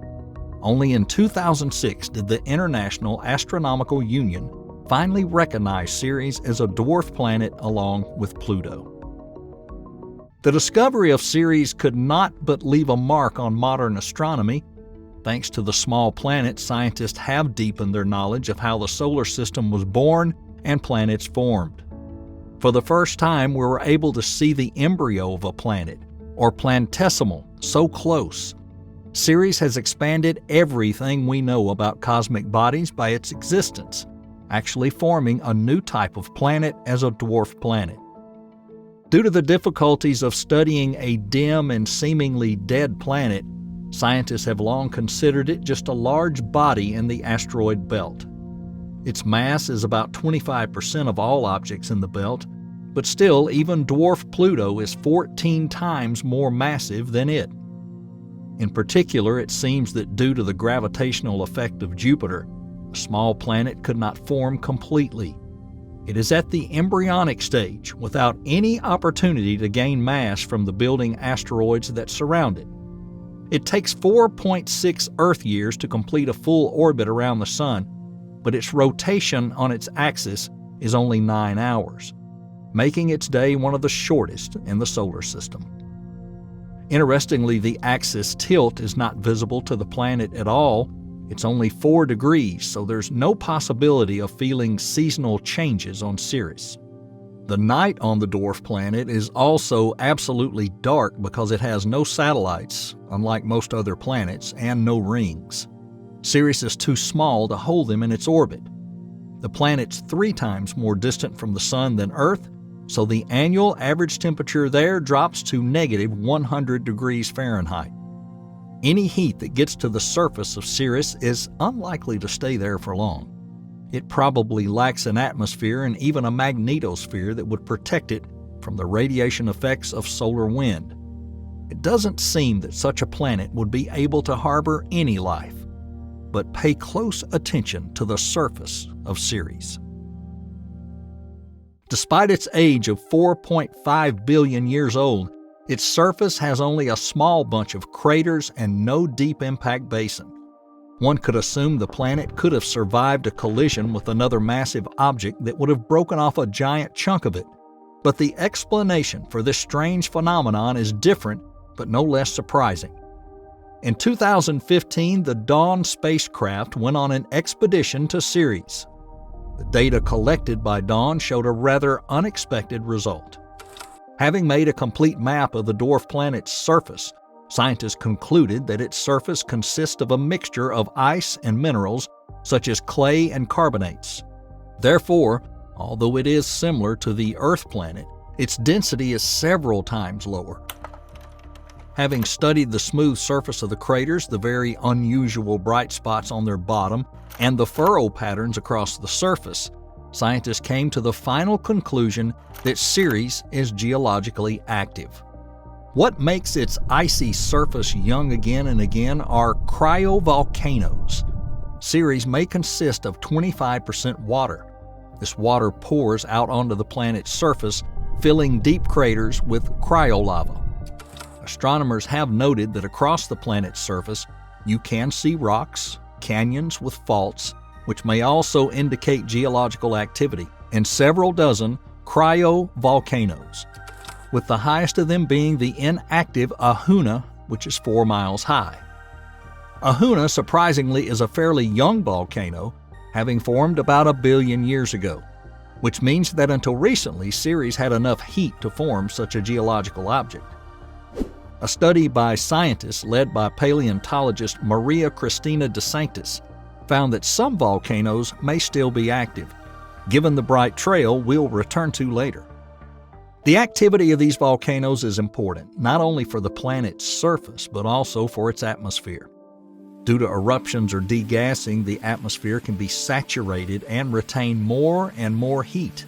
A: Only in 2006 did the International Astronomical Union finally recognize Ceres as a dwarf planet along with Pluto. The discovery of Ceres could not but leave a mark on modern astronomy. Thanks to the small planet, scientists have deepened their knowledge of how the solar system was born and planets formed. For the first time, we were able to see the embryo of a planet, or planetesimal, so close. Ceres has expanded everything we know about cosmic bodies by its existence, actually forming a new type of planet as a dwarf planet. Due to the difficulties of studying a dim and seemingly dead planet, scientists have long considered it just a large body in the asteroid belt. Its mass is about 25% of all objects in the belt, but still, even dwarf Pluto is 14 times more massive than it. In particular, it seems that due to the gravitational effect of Jupiter, a small planet could not form completely. It is at the embryonic stage, without any opportunity to gain mass from the building asteroids that surround it. It takes 4.6 Earth years to complete a full orbit around the Sun, but its rotation on its axis is only 9 hours, making its day one of the shortest in the solar system. Interestingly, the axis tilt is not visible to the planet at all. It's only 4 degrees, so there's no possibility of feeling seasonal changes on Ceres. The night on the dwarf planet is also absolutely dark because it has no satellites, unlike most other planets, and no rings. Ceres is too small to hold them in its orbit. The planet's 3 times more distant from the Sun than Earth, so the annual average temperature there drops to negative 100 degrees Fahrenheit. Any heat that gets to the surface of Ceres is unlikely to stay there for long. It probably lacks an atmosphere and even a magnetosphere that would protect it from the radiation effects of solar wind. It doesn't seem that such a planet would be able to harbor any life. But pay close attention to the surface of Ceres. Despite its age of 4.5 billion years old, its surface has only a small bunch of craters and no deep impact basin. One could assume the planet could have survived a collision with another massive object that would have broken off a giant chunk of it. But the explanation for this strange phenomenon is different, but no less surprising. In 2015, the Dawn spacecraft went on an expedition to Ceres. The data collected by Dawn showed a rather unexpected result. Having made a complete map of the dwarf planet's surface, Scientists concluded that its surface consists of a mixture of ice and minerals such as clay and carbonates. Therefore, although it is similar to the Earth planet, its density is several times lower. Having studied the smooth surface of the craters, the very unusual bright spots on their bottom, and the furrow patterns across the surface, scientists came to the final conclusion that Ceres is geologically active. What makes its icy surface young again and again are cryovolcanoes. Ceres may consist of 25% water. This water pours out onto the planet's surface, filling deep craters with cryolava. Astronomers have noted that across the planet's surface, you can see rocks, canyons with faults, which may also indicate geological activity, and several dozen cryovolcanoes, with the highest of them being the inactive Ahuna, which is 4 miles high. Ahuna, surprisingly, is a fairly young volcano, having formed about 1 billion years ago, which means that until recently, Ceres had enough heat to form such a geological object. A study by scientists led by paleontologist Maria Cristina de Sanctis found that some volcanoes may still be active, given the bright trail we'll return to later. The activity of these volcanoes is important, not only for the planet's surface, but also for its atmosphere. Due to eruptions or degassing, the atmosphere can be saturated and retain more and more heat.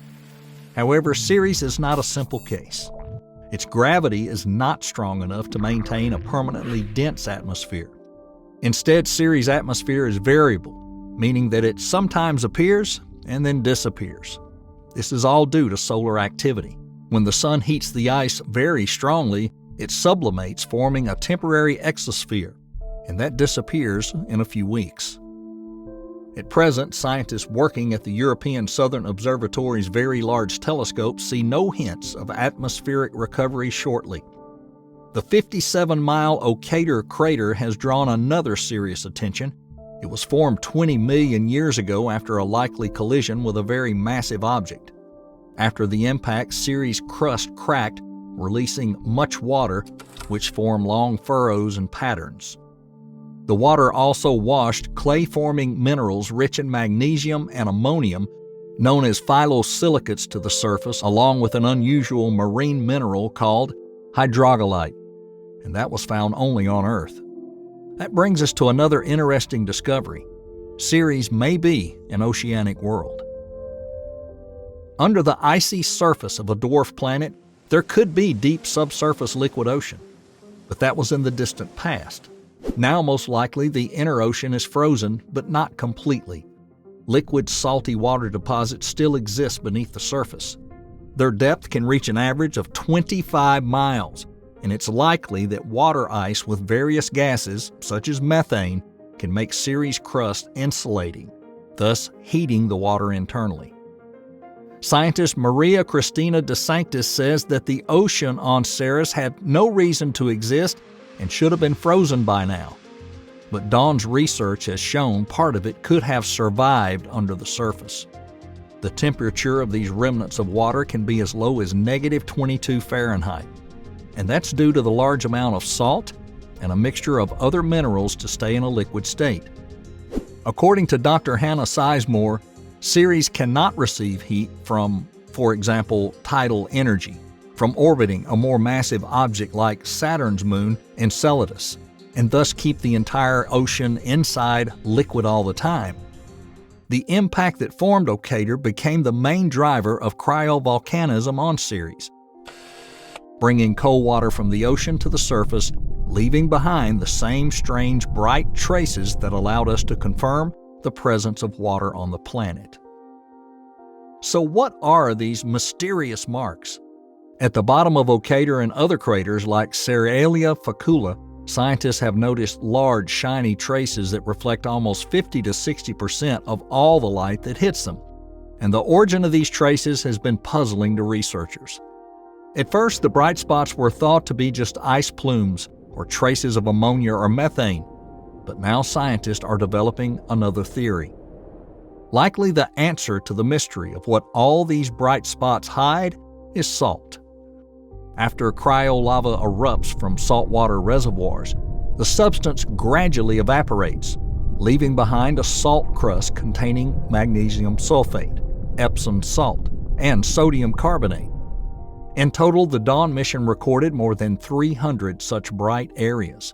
A: However, Ceres is not a simple case. Its gravity is not strong enough to maintain a permanently dense atmosphere. Instead, Ceres' atmosphere is variable, meaning that it sometimes appears and then disappears. This is all due to solar activity. When the sun heats the ice very strongly, it sublimates, forming a temporary exosphere, and that disappears in a few weeks. At present, scientists working at the European Southern Observatory's Very Large Telescope see no hints of atmospheric recovery shortly. The 57-mile Ocator crater has drawn another serious attention. It was formed 20 million years ago after a likely collision with a very massive object. After the impact, Ceres' crust cracked, releasing much water, which formed long furrows and patterns. The water also washed clay-forming minerals rich in magnesium and ammonium, known as phyllosilicates, to the surface, along with an unusual marine mineral called hydrogolite, and that was found only on Earth. That brings us to another interesting discovery. Ceres may be an oceanic world. Under the icy surface of a dwarf planet, there could be deep subsurface liquid ocean, but that was in the distant past. Now, most likely, the inner ocean is frozen, but not completely. Liquid salty water deposits still exist beneath the surface. Their depth can reach an average of 25 miles, and it's likely that water ice with various gases, such as methane, can make Ceres' crust insulating, thus heating the water internally. Scientist Maria Cristina de Sanctis says that the ocean on Ceres had no reason to exist and should have been frozen by now. But Dawn's research has shown part of it could have survived under the surface. The temperature of these remnants of water can be as low as -22 Fahrenheit, and that's due to the large amount of salt and a mixture of other minerals to stay in a liquid state. According to Dr. Hannah Sizemore, Ceres cannot receive heat from, for example, tidal energy, from orbiting a more massive object like Saturn's moon, Enceladus, and thus keep the entire ocean inside liquid all the time. The impact that formed Ocator became the main driver of cryovolcanism on Ceres, bringing cold water from the ocean to the surface, leaving behind the same strange bright traces that allowed us to confirm the presence of water on the planet. So what are these mysterious marks? At the bottom of Ocator and other craters like Ceralia Facula, scientists have noticed large, shiny traces that reflect almost 50 to 60% of all the light that hits them. And the origin of these traces has been puzzling to researchers. At first, the bright spots were thought to be just ice plumes or traces of ammonia or methane, but now scientists are developing another theory. Likely the answer to the mystery of what all these bright spots hide is salt. After cryolava erupts from saltwater reservoirs, the substance gradually evaporates, leaving behind a salt crust containing magnesium sulfate, Epsom salt, and sodium carbonate. In total, the Dawn mission recorded more than 300 such bright areas.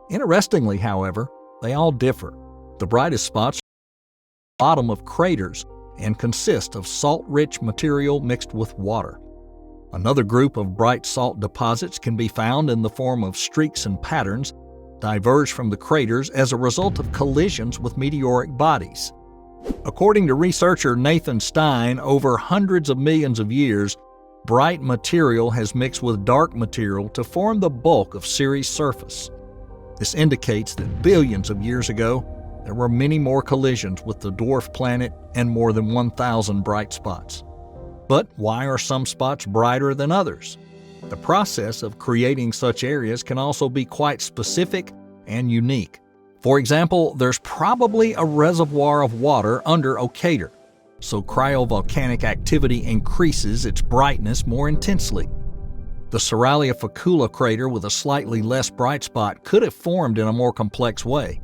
A: Interestingly, however, they all differ. The brightest spots are at the bottom of craters and consist of salt-rich material mixed with water. Another group of bright salt deposits can be found in the form of streaks and patterns diverged from the craters as a result of collisions with meteoric bodies. According to researcher Nathan Stein, over hundreds of millions of years, bright material has mixed with dark material to form the bulk of Ceres' surface. This indicates that billions of years ago, there were many more collisions with the dwarf planet and more than 1,000 bright spots. But why are some spots brighter than others? The process of creating such areas can also be quite specific and unique. For example, there's probably a reservoir of water under a crater, so cryovolcanic activity increases its brightness more intensely. The Soralia Facula crater with a slightly less bright spot could have formed in a more complex way.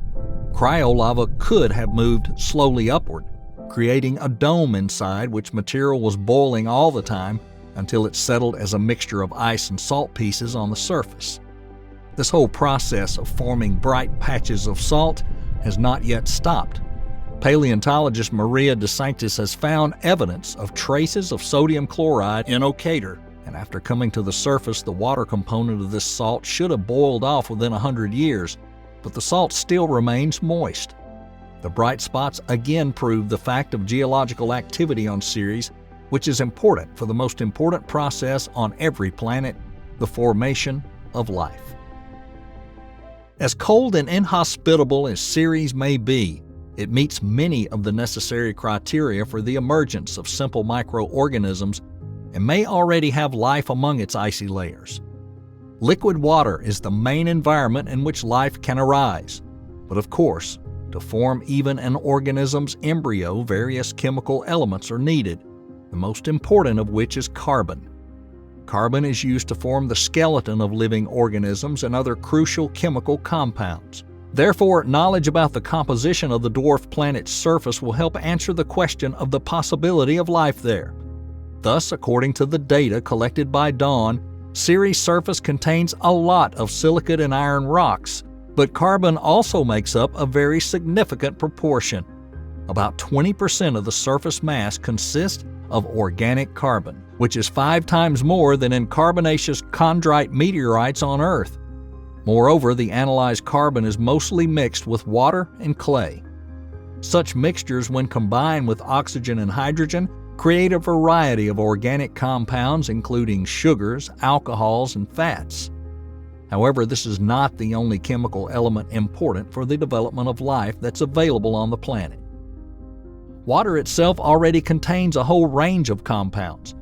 A: Cryolava could have moved slowly upward, creating a dome inside which material was boiling all the time until it settled as a mixture of ice and salt pieces on the surface. This whole process of forming bright patches of salt has not yet stopped. Paleontologist Maria De Sanctis has found evidence of traces of sodium chloride in a crater, and after coming to the surface, the water component of this salt should have boiled off within 100 years, but the salt still remains moist. The bright spots again prove the fact of geological activity on Ceres, which is important for the most important process on every planet, the formation of life. As cold and inhospitable as Ceres may be, it meets many of the necessary criteria for the emergence of simple microorganisms and may already have life among its icy layers. Liquid water is the main environment in which life can arise, but of course, to form even an organism's embryo, various chemical elements are needed, the most important of which is carbon. Carbon is used to form the skeleton of living organisms and other crucial chemical compounds. Therefore, knowledge about the composition of the dwarf planet's surface will help answer the question of the possibility of life there. Thus, according to the data collected by Dawn, Ceres' surface contains a lot of silicate and iron rocks, but carbon also makes up a very significant proportion. About 20% of the surface mass consists of organic carbon, which is 5 times more than in carbonaceous chondrite meteorites on Earth. Moreover, the analyzed carbon is mostly mixed with water and clay. Such mixtures, when combined with oxygen and hydrogen, create a variety of organic compounds including sugars, alcohols, and fats. However, this is not the only chemical element important for the development of life that's available on the planet. Water itself already contains a whole range of compounds.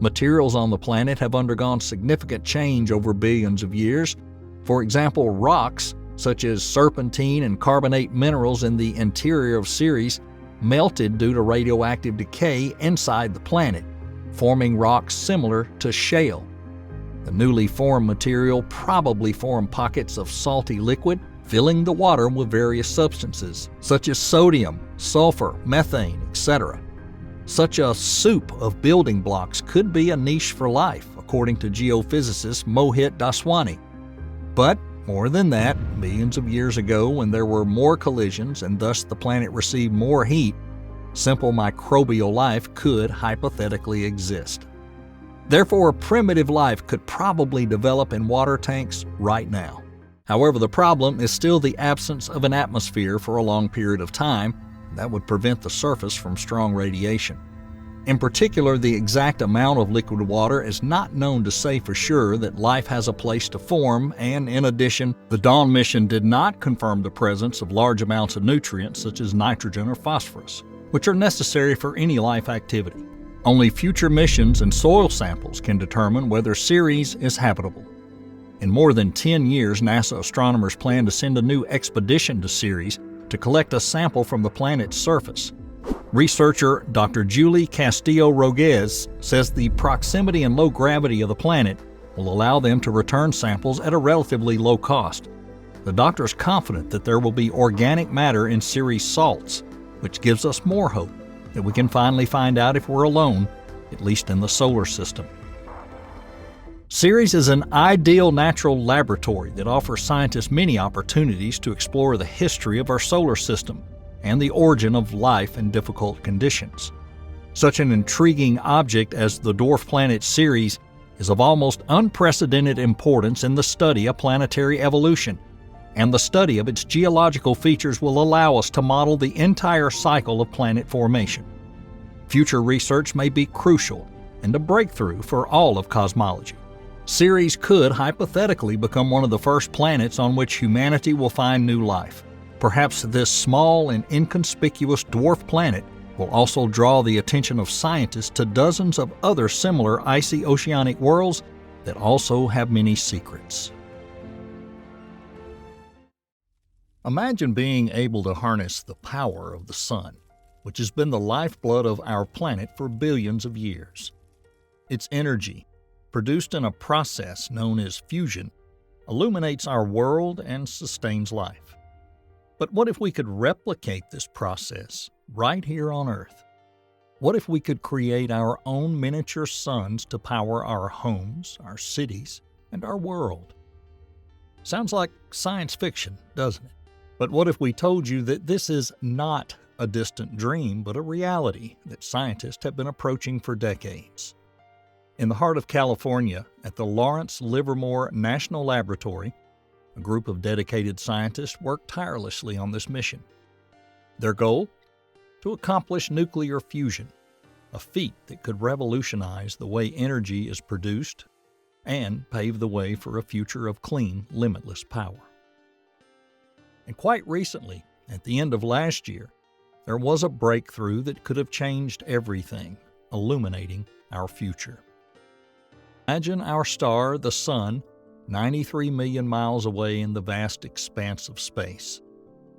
A: Materials on the planet have undergone significant change over billions of years. For example, rocks, such as serpentine and carbonate minerals in the interior of Ceres, melted due to radioactive decay inside the planet, forming rocks similar to shale. The newly formed material probably formed pockets of salty liquid, filling the water with various substances, such as sodium, sulfur, methane, etc. Such a soup of building blocks could be a niche for life, according to geophysicist Mohit Daswani. But more than that, millions of years ago, when there were more collisions and thus the planet received more heat, simple microbial life could hypothetically exist. Therefore, primitive life could probably develop in water tanks right now. However, the problem is still the absence of an atmosphere for a long period of time that would prevent the surface from strong radiation. In particular, the exact amount of liquid water is not known to say for sure that life has a place to form, and in addition, the Dawn mission did not confirm the presence of large amounts of nutrients such as nitrogen or phosphorus, which are necessary for any life activity. Only future missions and soil samples can determine whether Ceres is habitable. In more than 10 years, NASA astronomers plan to send a new expedition to Ceres to collect a sample from the planet's surface. Researcher Dr. Julie Castillo Roguez says the proximity and low gravity of the planet will allow them to return samples at a relatively low cost. The doctor is confident that there will be organic matter in Ceres salts, which gives us more hope that we can finally find out if we're alone, at least in the solar system. Ceres is an ideal natural laboratory that offers scientists many opportunities to explore the history of our solar system and the origin of life in difficult conditions. Such an intriguing object as the dwarf planet Ceres is of almost unprecedented importance in the study of planetary evolution, and the study of its geological features will allow us to model the entire cycle of planet formation. Future research may be crucial and a breakthrough for all of cosmology. Ceres could hypothetically become one of the first planets on which humanity will find new life. Perhaps this small and inconspicuous dwarf planet will also draw the attention of scientists to dozens of other similar icy oceanic worlds that also have many secrets. Imagine being able to harness the power of the sun, which has been the lifeblood of our planet for billions of years. Its energy, produced in a process known as fusion, illuminates our world and sustains life. But what if we could replicate this process right here on Earth? What if we could create our own miniature suns to power our homes, our cities, and our world? Sounds like science fiction, doesn't it? But what if we told you that this is not a distant dream, but a reality that scientists have been approaching for decades? In the heart of California, at the Lawrence Livermore National Laboratory, a group of dedicated scientists work tirelessly on this mission. Their goal? To accomplish nuclear fusion, a feat that could revolutionize the way energy is produced and pave the way for a future of clean, limitless power. And quite recently, at the end of last year, there was a breakthrough that could have changed everything, illuminating our future. Imagine our star, the Sun, 93 million miles away in the vast expanse of space.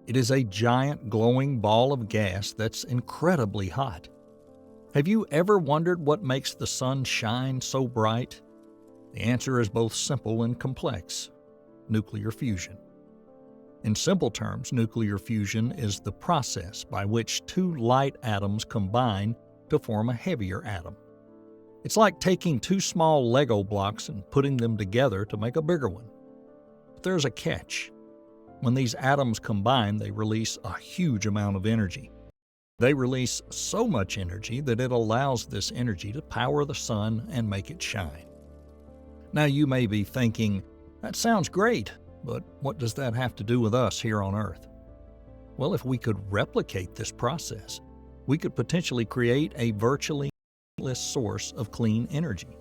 A: It is a giant glowing ball of gas that's incredibly hot. Have you ever wondered what makes the sun shine so bright? The answer is both simple and complex: nuclear fusion. In simple terms, nuclear fusion is the process by which two light atoms combine to form a heavier atom. It's like taking two small Lego blocks and putting them together to make a bigger one. But there's a catch. When these atoms combine, they release a huge amount of energy. They release so much energy that it allows this energy to power the sun and make it shine. Now you may be thinking, that sounds great, but what does that have to do with us here on Earth? Well, if we could replicate this process, we could potentially create a virtually limitless source of clean energy.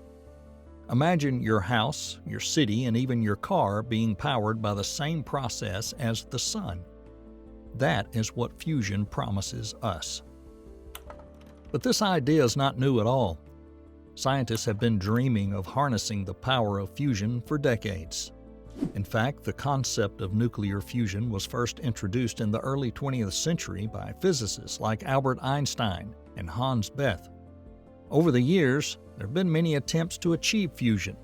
A: Imagine your house, your city, and even your car being powered by the same process as the sun. That is what fusion promises us. But this idea is not new at all. Scientists have been dreaming of harnessing the power of fusion for decades. In fact, the concept of nuclear fusion was first introduced in the early 20th century by physicists like Albert Einstein and Hans Bethe. Over the years, there have been many attempts to achieve fusion,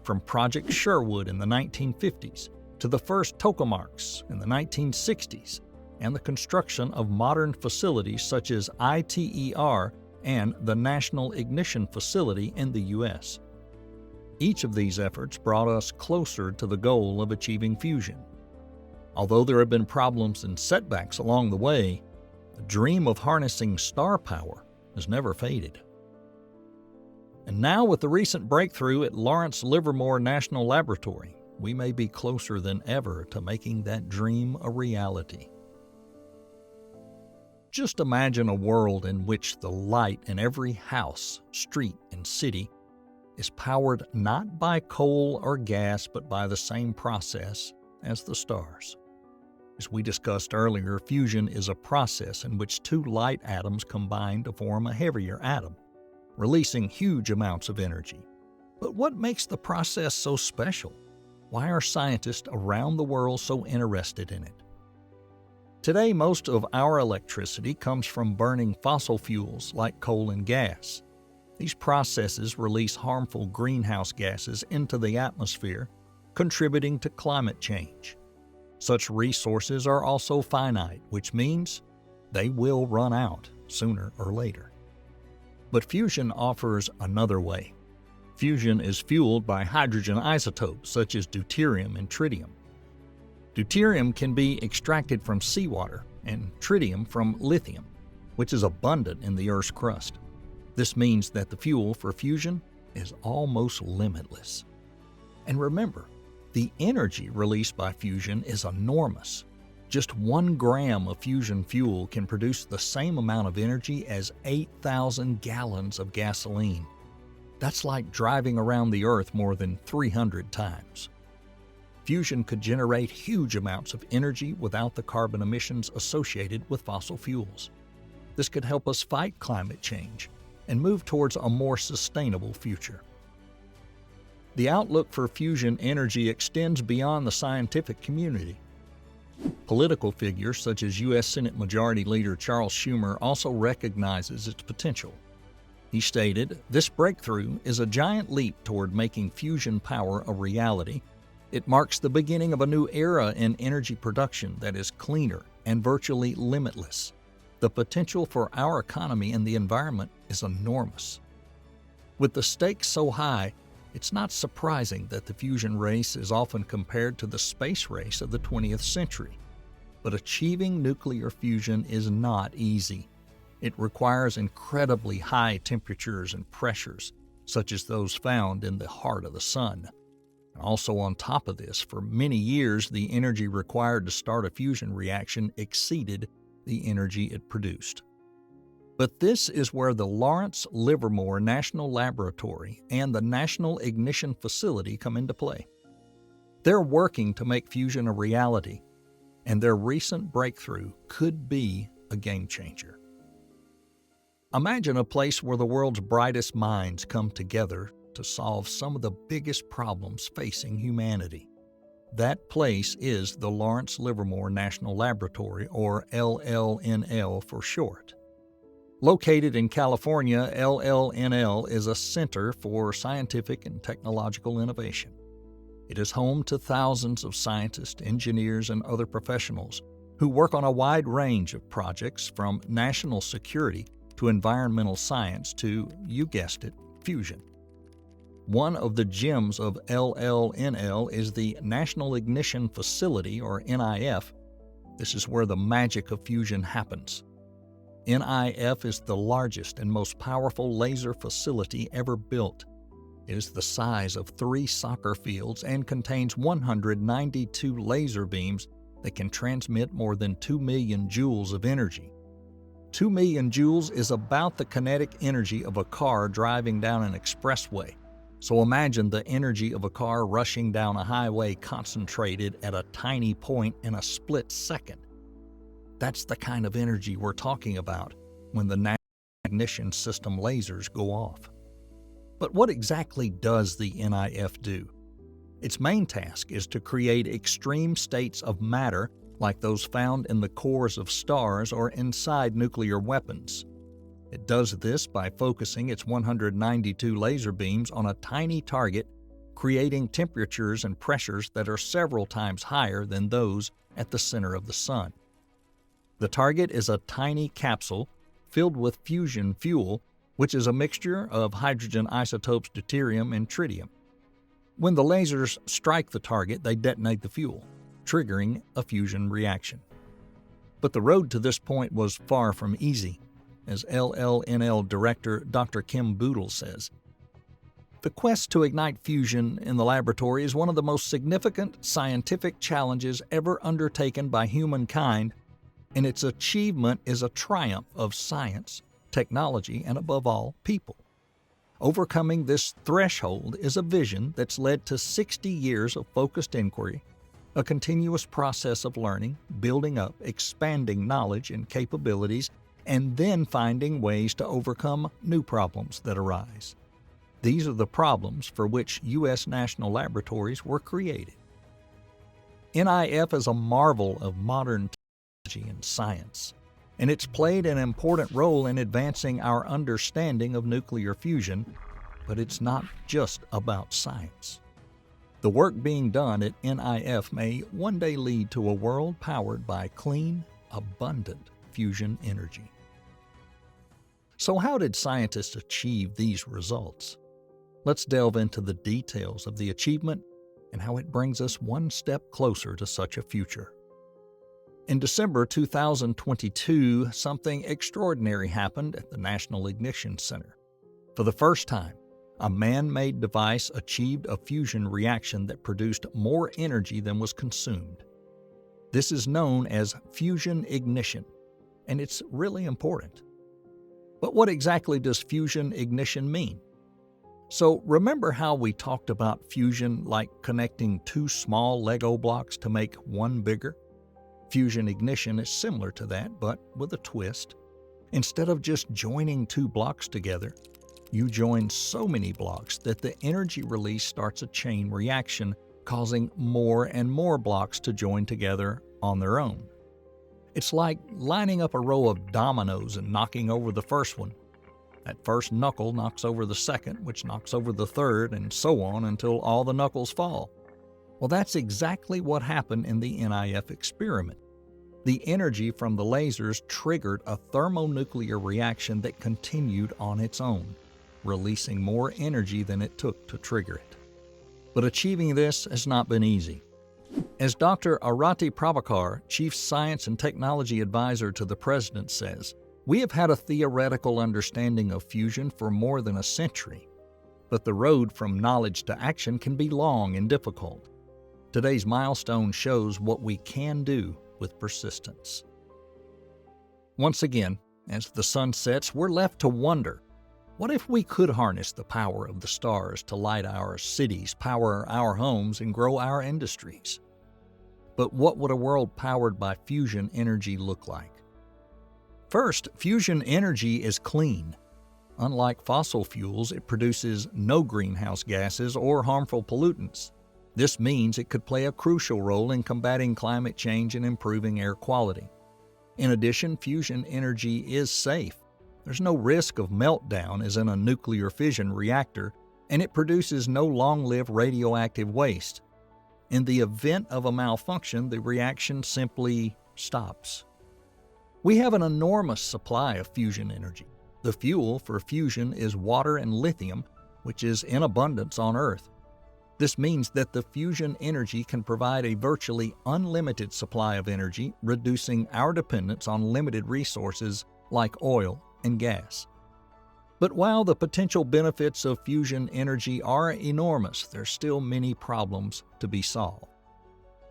A: from Project Sherwood in the 1950s to the first tokamaks in the 1960s, and the construction of modern facilities such as ITER and the National Ignition Facility in the U.S. Each of these efforts brought us closer to the goal of achieving fusion. Although there have been problems and setbacks along the way, the dream of harnessing star power has never faded. And now, with the recent breakthrough at Lawrence Livermore National Laboratory, we may be closer than ever to making that dream a reality. Just imagine a world in which the light in every house, street, and city is powered not by coal or gas, but by the same process as the stars. As we discussed earlier, fusion is a process in which two light atoms combine to form a heavier atom, releasing huge amounts of energy. But what makes the process so special? Why are scientists around the world so interested in it? Today, most of our electricity comes from burning fossil fuels like coal and gas. These processes release harmful greenhouse gases into the atmosphere, contributing to climate change. Such resources are also finite, which means they will run out sooner or later. But fusion offers another way. Fusion is fueled by hydrogen isotopes such as deuterium and tritium. Deuterium can be extracted from seawater and tritium from lithium, which is abundant in the Earth's crust. This means that the fuel for fusion is almost limitless. And remember, the energy released by fusion is enormous. Just 1 gram of fusion fuel can produce the same amount of energy as 8,000 gallons of gasoline. That's like driving around the Earth more than 300 times. Fusion could generate huge amounts of energy without the carbon emissions associated with fossil fuels. This could help us fight climate change and move towards a more sustainable future. The outlook for fusion energy extends beyond the scientific community. Political figures such as U.S. Senate Majority Leader Charles Schumer also recognizes its potential. He stated, "This breakthrough is a giant leap toward making fusion power a reality. It marks the beginning of a new era in energy production that is cleaner and virtually limitless. The potential for our economy and the environment is enormous." With the stakes so high, it's not surprising that the fusion race is often compared to the space race of the 20th century. But achieving nuclear fusion is not easy. It requires incredibly high temperatures and pressures, such as those found in the heart of the sun. Also on top of this, for many years, the energy required to start a fusion reaction exceeded the energy it produced. But this is where the Lawrence Livermore National Laboratory and the National Ignition Facility come into play. They're working to make fusion a reality, and their recent breakthrough could be a game changer. Imagine a place where the world's brightest minds come together to solve some of the biggest problems facing humanity. That place is the Lawrence Livermore National Laboratory, or LLNL for short. Located in California, LLNL is a center for scientific and technological innovation. It is home to thousands of scientists, engineers, and other professionals who work on a wide range of projects from national security to environmental science to, you guessed it, fusion. One of the gems of LLNL is the National Ignition Facility, or NIF. This is where the magic of fusion happens. NIF is the largest and most powerful laser facility ever built. It is the size of 3 soccer fields and contains 192 laser beams that can transmit more than 2 million joules of energy. 2 million joules is about the kinetic energy of a car driving down an expressway. So imagine the energy of a car rushing down a highway concentrated at a tiny point in a split second. That's the kind of energy we're talking about when the National Ignition System lasers go off. But what exactly does the NIF do? Its main task is to create extreme states of matter like those found in the cores of stars or inside nuclear weapons. It does this by focusing its 192 laser beams on a tiny target, creating temperatures and pressures that are several times higher than those at the center of the sun. The target is a tiny capsule filled with fusion fuel, which is a mixture of hydrogen isotopes deuterium and tritium. When the lasers strike the target, they detonate the fuel, triggering a fusion reaction. But the road to this point was far from easy, as LLNL Director Dr. Kim Boodle says. The quest to ignite fusion in the laboratory is one of the most significant scientific challenges ever undertaken by humankind, and its achievement is a triumph of science, technology, and above all, people. Overcoming this threshold is a vision that's led to 60 years of focused inquiry, a continuous process of learning, building up, expanding knowledge and capabilities, and then finding ways to overcome new problems that arise. These are the problems for which U.S. national laboratories were created. NIF is a marvel of modern technology and science, and it's played an important role in advancing our understanding of nuclear fusion, but it's not just about science. The work being done at NIF may one day lead to a world powered by clean, abundant fusion energy. So how did scientists achieve these results? Let's delve into the details of the achievement and how it brings us one step closer to such a future. In December 2022, something extraordinary happened at the National Ignition Center. For the first time, a man-made device achieved a fusion reaction that produced more energy than was consumed. This is known as fusion ignition, and it's really important. But what exactly does fusion ignition mean? So remember how we talked about fusion like connecting two small Lego blocks to make one bigger? Fusion ignition is similar to that, but with a twist. Instead of just joining two blocks together, you join so many blocks that the energy release starts a chain reaction, causing more and more blocks to join together on their own. It's like lining up a row of dominoes and knocking over the first one. That first knuckle knocks over the second, which knocks over the third, and so on until all the knuckles fall. Well, that's exactly what happened in the NIF experiment. The energy from the lasers triggered a thermonuclear reaction that continued on its own, releasing more energy than it took to trigger it. But achieving this has not been easy. As Dr. Arati Prabhakar, Chief Science and Technology Advisor to the President, says, "We have had a theoretical understanding of fusion for more than a century, but the road from knowledge to action can be long and difficult. Today's milestone shows what we can do with persistence." Once again, as the sun sets, we're left to wonder, what if we could harness the power of the stars to light our cities, power our homes, and grow our industries? But what would a world powered by fusion energy look like? First, fusion energy is clean. Unlike fossil fuels, it produces no greenhouse gases or harmful pollutants. This means it could play a crucial role in combating climate change and improving air quality. In addition, fusion energy is safe. There's no risk of meltdown as in a nuclear fission reactor, and it produces no long-lived radioactive waste. In the event of a malfunction, the reaction simply stops. We have an enormous supply of fusion energy. The fuel for fusion is water and lithium, which is in abundance on Earth. This means that the fusion energy can provide a virtually unlimited supply of energy, reducing our dependence on limited resources like oil and gas. But while the potential benefits of fusion energy are enormous, there's still many problems to be solved.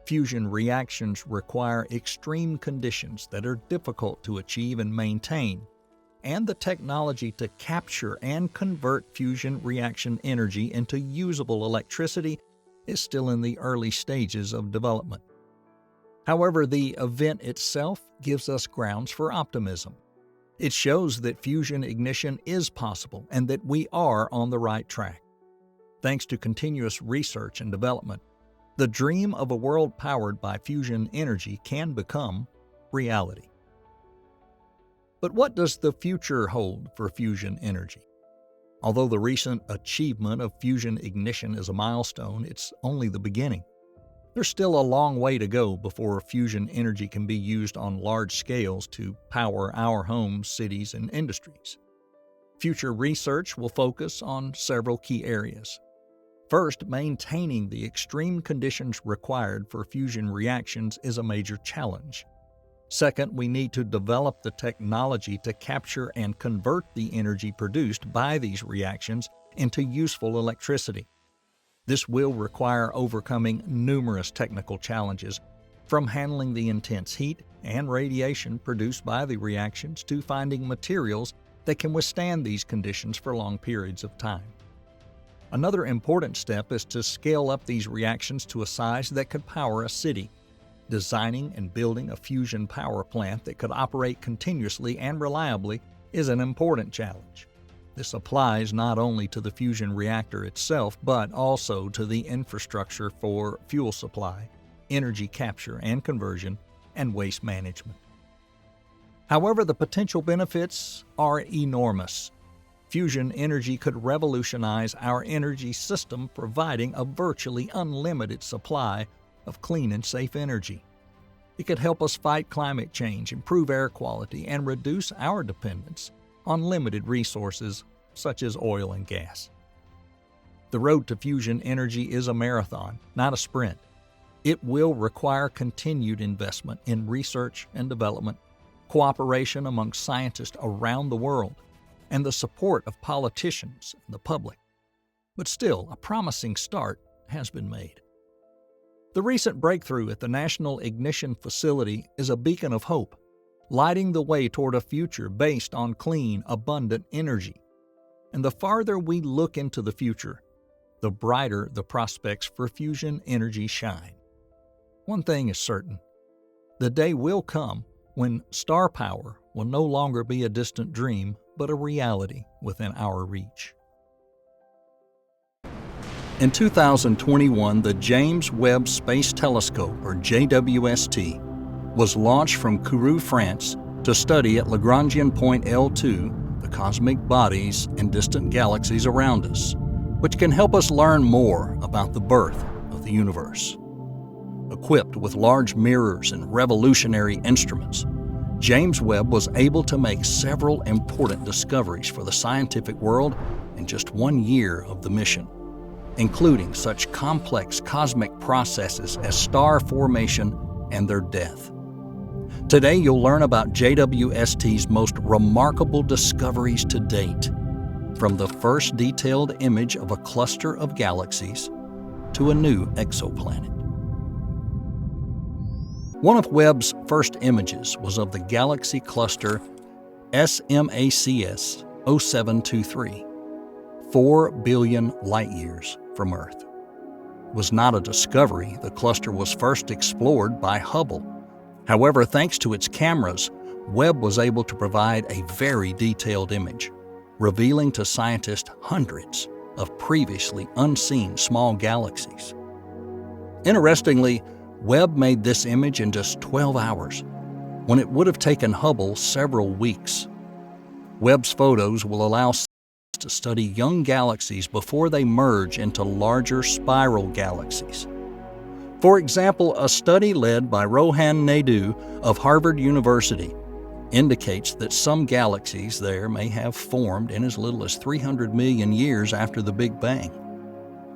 A: Fusion reactions require extreme conditions that are difficult to achieve and maintain, and the technology to capture and convert fusion reaction energy into usable electricity is still in the early stages of development. However, the event itself gives us grounds for optimism. It shows that fusion ignition is possible and that we are on the right track. Thanks to continuous research and development, the dream of a world powered by fusion energy can become reality. But what does the future hold for fusion energy? Although the recent achievement of fusion ignition is a milestone, it's only the beginning. There's still a long way to go before fusion energy can be used on large scales to power our homes, cities, and industries. Future research will focus on several key areas. First, maintaining the extreme conditions required for fusion reactions is a major challenge. Second, we need to develop the technology to capture and convert the energy produced by these reactions into useful electricity. This will require overcoming numerous technical challenges, from handling the intense heat and radiation produced by the reactions to finding materials that can withstand these conditions for long periods of time. Another important step is to scale up these reactions to a size that could power a city. Designing and building a fusion power plant that could operate continuously and reliably is an important challenge. This applies not only to the fusion reactor itself, but also to the infrastructure for fuel supply, energy capture and conversion, and waste management. However, the potential benefits are enormous. Fusion energy could revolutionize our energy system, providing a virtually unlimited supply of clean and safe energy. It could help us fight climate change, improve air quality, and reduce our dependence on limited resources such as oil and gas. The road to fusion energy is a marathon, not a sprint. It will require continued investment in research and development, cooperation among scientists around the world, and the support of politicians and the public. But still, a promising start has been made. The recent breakthrough at the National Ignition Facility is a beacon of hope, lighting the way toward a future based on clean, abundant energy. And the farther we look into the future, the brighter the prospects for fusion energy shine. One thing is certain: the day will come when star power will no longer be a distant dream, but a reality within our reach. In 2021, the James Webb Space Telescope, or JWST, was launched from Kourou, France, to study at Lagrangian point L2 the cosmic bodies and distant galaxies around us, which can help us learn more about the birth of the universe. Equipped with large mirrors and revolutionary instruments, James Webb was able to make several important discoveries for the scientific world in just 1 year of the mission, including such complex cosmic processes as star formation and their death. Today, you'll learn about JWST's most remarkable discoveries to date, from the first detailed image of a cluster of galaxies to a new exoplanet. One of Webb's first images was of the galaxy cluster SMACS 0723, 4 billion light-years from Earth. It was not a discovery. The cluster was first explored by Hubble. However, thanks to its cameras, Webb was able to provide a very detailed image, revealing to scientists hundreds of previously unseen small galaxies. Interestingly, Webb made this image in just 12 hours, when it would have taken Hubble several weeks. Webb's photos will allow scientists to study young galaxies before they merge into larger spiral galaxies. For example, a study led by Rohan Naidu of Harvard University indicates that some galaxies there may have formed in as little as 300 million years after the Big Bang.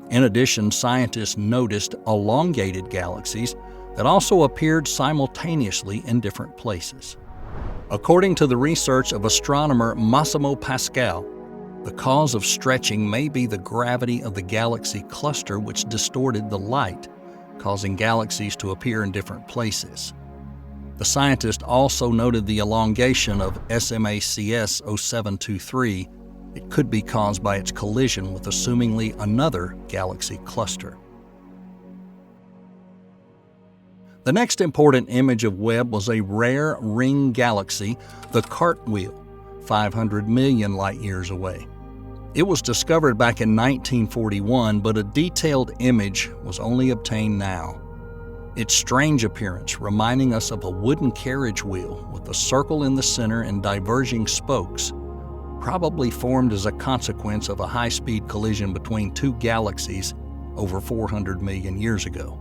A: In addition, scientists noticed elongated galaxies that also appeared simultaneously in different places. According to the research of astronomer Massimo Pascal, the cause of stretching may be the gravity of the galaxy cluster, which distorted the light, causing galaxies to appear in different places. The scientist also noted the elongation of SMACS 0723. It could be caused by its collision with assumingly another galaxy cluster. The next important image of Webb was a rare ring galaxy, the Cartwheel, 500 million light-years away. It was discovered back in 1941, but a detailed image was only obtained now. Its strange appearance, reminding us of a wooden carriage wheel with a circle in the center and diverging spokes, probably formed as a consequence of a high-speed collision between two galaxies over 400 million years ago.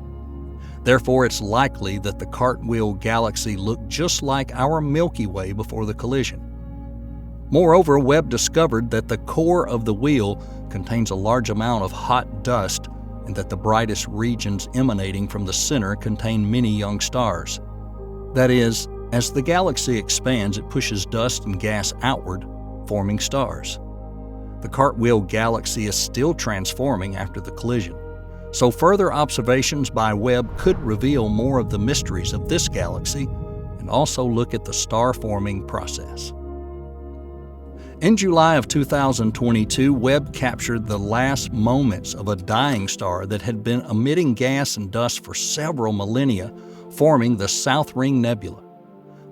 A: Therefore, it's likely that the Cartwheel galaxy looked just like our Milky Way before the collision. Moreover, Webb discovered that the core of the wheel contains a large amount of hot dust and that the brightest regions emanating from the center contain many young stars. That is, as the galaxy expands, it pushes dust and gas outward, forming stars. The Cartwheel galaxy is still transforming after the collision, so further observations by Webb could reveal more of the mysteries of this galaxy and also look at the star-forming process. In July of 2022, Webb captured the last moments of a dying star that had been emitting gas and dust for several millennia, forming the South Ring Nebula.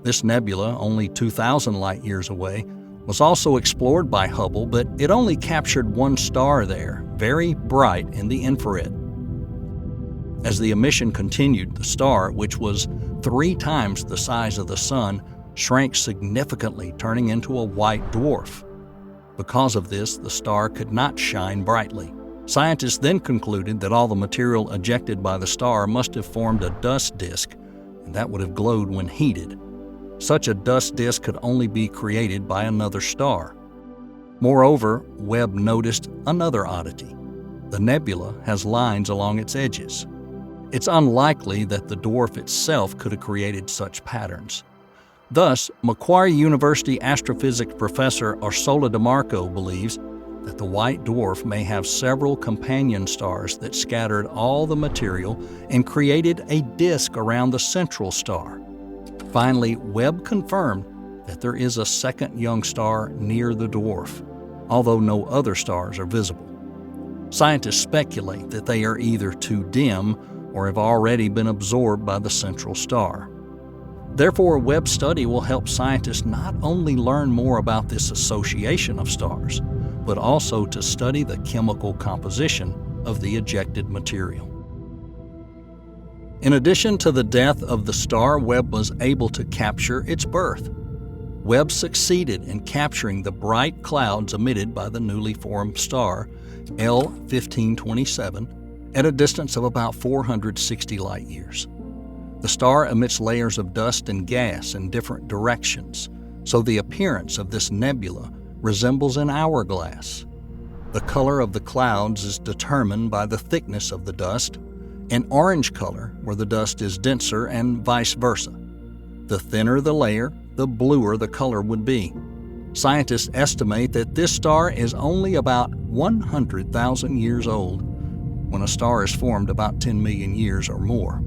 A: This nebula, only 2,000 light-years away, was also explored by Hubble, but it only captured one star there, very bright in the infrared. As the emission continued, the star, which was 3 times the size of the Sun, shrank significantly, turning into a white dwarf. Because of this, the star could not shine brightly. Scientists then concluded that all the material ejected by the star must have formed a dust disk, and that would have glowed when heated. Such a dust disk could only be created by another star. Moreover, Webb noticed another oddity. The nebula has lines along its edges. It's unlikely that the dwarf itself could have created such patterns. Thus, Macquarie University astrophysics professor Ursula DeMarco believes that the white dwarf may have several companion stars that scattered all the material and created a disk around the central star. Finally, Webb confirmed that there is a second young star near the dwarf, although no other stars are visible. Scientists speculate that they are either too dim or have already been absorbed by the central star. Therefore, Webb's study will help scientists not only learn more about this association of stars, but also to study the chemical composition of the ejected material. In addition to the death of the star, Webb was able to capture its birth. Webb succeeded in capturing the bright clouds emitted by the newly formed star, L1527, at a distance of about 460 light-years. The star emits layers of dust and gas in different directions, so the appearance of this nebula resembles an hourglass. The color of the clouds is determined by the thickness of the dust, an orange color where the dust is denser and vice versa. The thinner the layer, the bluer the color would be. Scientists estimate that this star is only about 100,000 years old, when a star is formed about 10 million years or more.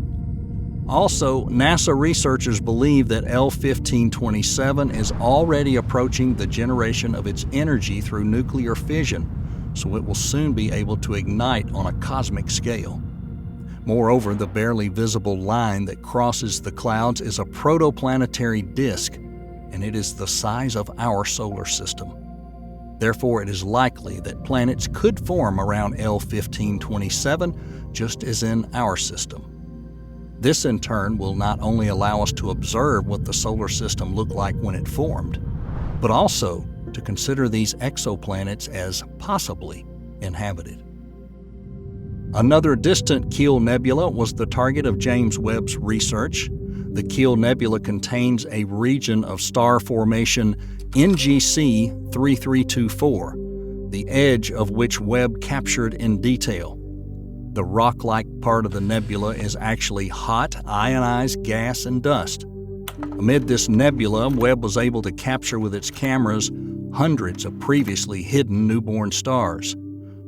A: Also, NASA researchers believe that L1527 is already approaching the generation of its energy through nuclear fission, so it will soon be able to ignite on a cosmic scale. Moreover, the barely visible line that crosses the clouds is a protoplanetary disk, and it is the size of our solar system. Therefore, it is likely that planets could form around L1527, just as in our system. This, in turn, will not only allow us to observe what the solar system looked like when it formed, but also to consider these exoplanets as possibly inhabited. Another distant Kiel Nebula was the target of James Webb's research. The Kiel Nebula contains a region of star formation NGC 3324, the edge of which Webb captured in detail. The rock-like part of the nebula is actually hot, ionized gas and dust. Amid this nebula, Webb was able to capture with its cameras hundreds of previously hidden newborn stars.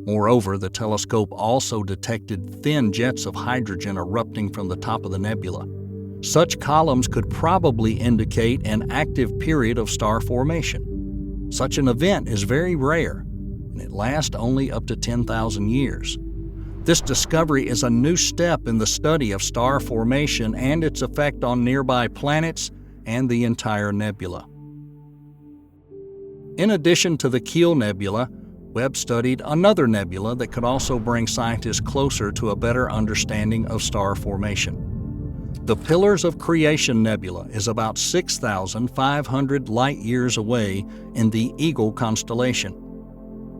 A: Moreover, the telescope also detected thin jets of hydrogen erupting from the top of the nebula. Such columns could probably indicate an active period of star formation. Such an event is very rare, and it lasts only up to 10,000 years. This discovery is a new step in the study of star formation and its effect on nearby planets and the entire nebula. In addition to the Kiel Nebula, Webb studied another nebula that could also bring scientists closer to a better understanding of star formation. The Pillars of Creation Nebula is about 6,500 light-years away in the Eagle constellation.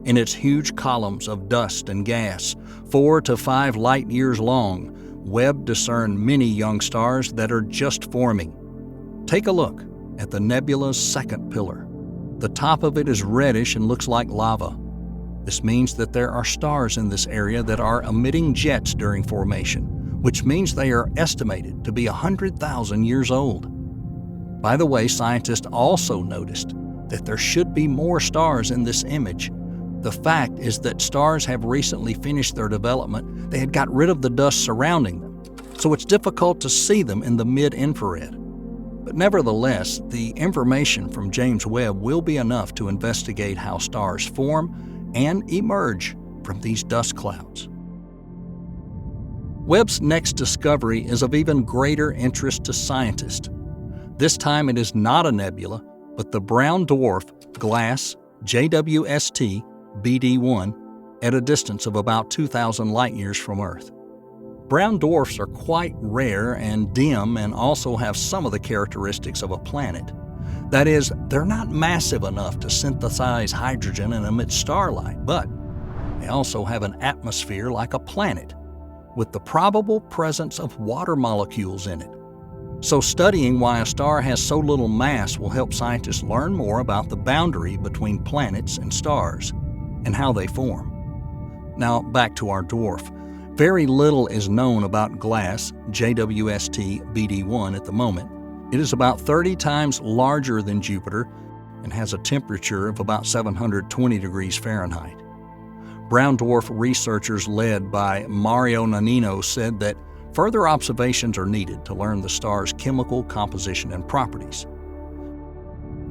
A: In its huge columns of dust and gas, 4 to 5 light-years long, Webb discerned many young stars that are just forming. Take a look at the nebula's second pillar. The top of it is reddish and looks like lava. This means that there are stars in this area that are emitting jets during formation, which means they are estimated to be 100,000 years old. By the way, scientists also noticed that there should be more stars in this image. The fact is that stars have recently finished their development. They had got rid of the dust surrounding them, so it's difficult to see them in the mid-infrared. But nevertheless, the information from James Webb will be enough to investigate how stars form and emerge from these dust clouds. Webb's next discovery is of even greater interest to scientists. This time it is not a nebula, but the brown dwarf Glass JWST BD1 at a distance of about 2,000 light-years from Earth. Brown dwarfs are quite rare and dim and also have some of the characteristics of a planet. That is, they're not massive enough to synthesize hydrogen and emit starlight, but they also have an atmosphere like a planet, with the probable presence of water molecules in it. So studying why a star has so little mass will help scientists learn more about the boundary between planets and stars, and how they form. Now back to our dwarf. Very little is known about glass JWST BD1 at the moment. It is about 30 times larger than Jupiter and has a temperature of about 720 degrees Fahrenheit. Brown dwarf researchers led by Mario Nannino said that further observations are needed to learn the star's chemical composition and properties.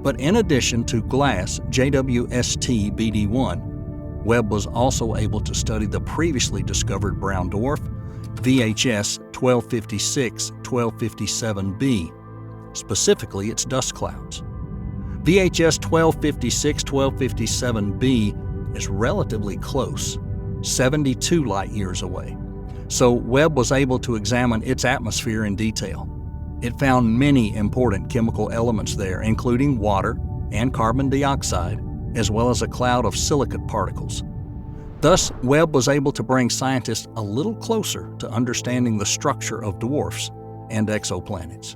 A: But in addition to glass JWST BD1, Webb was also able to study the previously discovered brown dwarf, VHS 1256-1257b, specifically its dust clouds. VHS 1256-1257b is relatively close, 72 light-years away, so Webb was able to examine its atmosphere in detail. It found many important chemical elements there, including water and carbon dioxide, as well as a cloud of silicate particles. Thus, Webb was able to bring scientists a little closer to understanding the structure of dwarfs and exoplanets.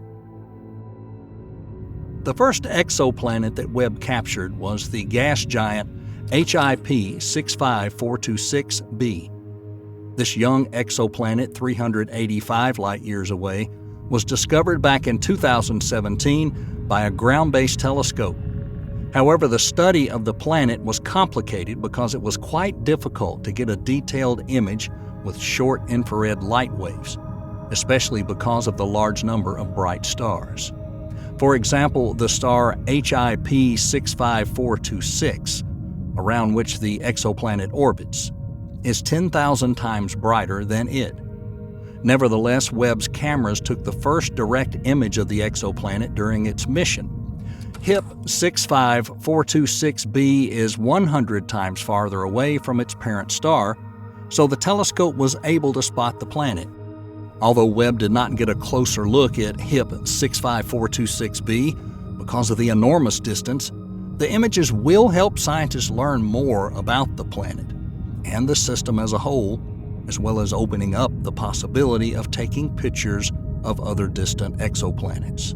A: The first exoplanet that Webb captured was the gas giant HIP 65426b. This young exoplanet, 385 light-years away, was discovered back in 2017 by a ground-based telescope. However, the study of the planet was complicated because it was quite difficult to get a detailed image with short infrared light waves, especially because of the large number of bright stars. For example, the star HIP 65426, around which the exoplanet orbits, is 10,000 times brighter than it. Nevertheless, Webb's cameras took the first direct image of the exoplanet during its mission. HIP 65426b is 100 times farther away from its parent star, so the telescope was able to spot the planet. Although Webb did not get a closer look at HIP 65426b because of the enormous distance, the images will help scientists learn more about the planet and the system as a whole, as well as opening up the possibility of taking pictures of other distant exoplanets.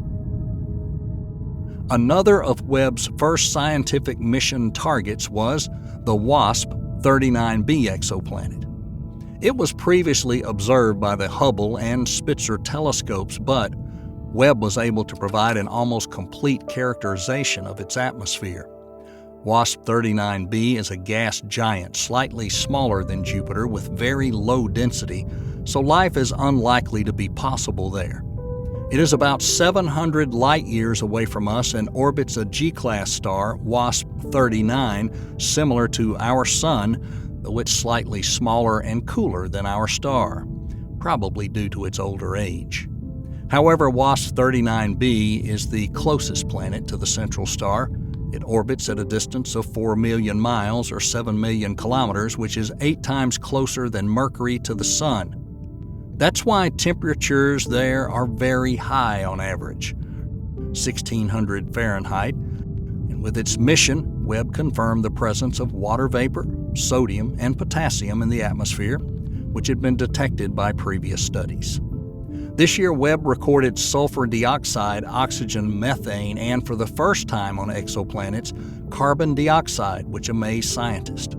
A: Another of Webb's first scientific mission targets was the WASP-39b exoplanet. It was previously observed by the Hubble and Spitzer telescopes, but Webb was able to provide an almost complete characterization of its atmosphere. WASP-39b is a gas giant slightly smaller than Jupiter with very low density, so life is unlikely to be possible there. It is about 700 light-years away from us and orbits a G-class star, WASP-39, similar to our Sun, though it's slightly smaller and cooler than our star, probably due to its older age. However, WASP-39b is the closest planet to the central star. It orbits at a distance of 4 million miles or 7 million kilometers, which is 8 times closer than Mercury to the Sun. That's why temperatures there are very high on average, 1600 Fahrenheit, and with its mission, Webb confirmed the presence of water vapor, sodium, and potassium in the atmosphere, which had been detected by previous studies. This year, Webb recorded sulfur dioxide, oxygen, methane, and for the first time on exoplanets, carbon dioxide, which amazed scientists.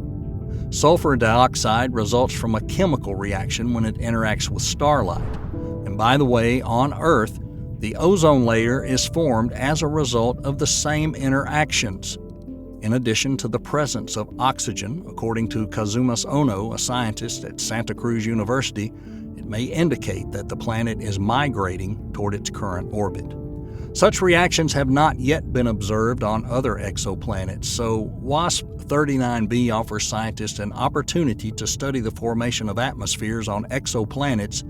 A: Sulfur dioxide results from a chemical reaction when it interacts with starlight. And by the way, on Earth, the ozone layer is formed as a result of the same interactions. In addition to the presence of oxygen, according to Kazumas Ono, a scientist at Santa Cruz University, it may indicate that the planet is migrating toward its current orbit. Such reactions have not yet been observed on other exoplanets, so WASP-39b offers scientists an opportunity to study the formation of atmospheres on exoplanets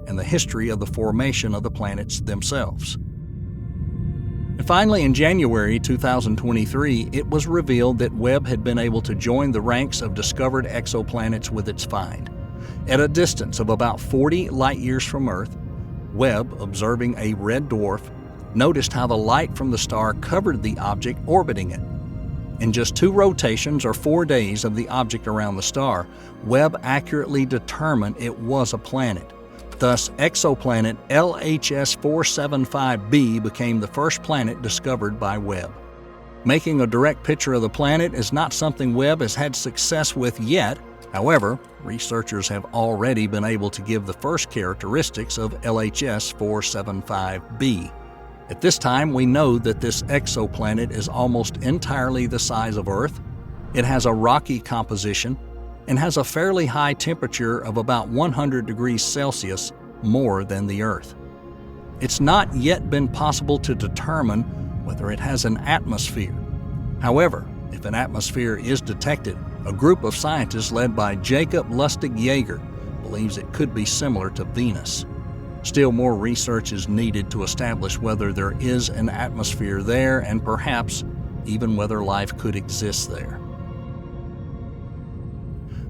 A: and the history of the formation of the planets themselves. And finally, in January 2023, it was revealed that Webb had been able to join the ranks of discovered exoplanets with its find. At a distance of about 40 light-years from Earth, Webb, observing a red dwarf, noticed how the light from the star covered the object orbiting it. In just 2 rotations or 4 days of the object around the star, Webb accurately determined it was a planet. Thus, exoplanet LHS 475b became the first planet discovered by Webb. Making a direct picture of the planet is not something Webb has had success with yet. However, researchers have already been able to give the first characteristics of LHS 475b. At this time, we know that this exoplanet is almost entirely the size of Earth. It has a rocky composition and has a fairly high temperature of about 100 degrees Celsius more than the Earth. It's not yet been possible to determine whether it has an atmosphere. However, if an atmosphere is detected, a group of scientists led by Jacob Lustig Jaeger believes it could be similar to Venus. Still more research is needed to establish whether there is an atmosphere there and perhaps even whether life could exist there.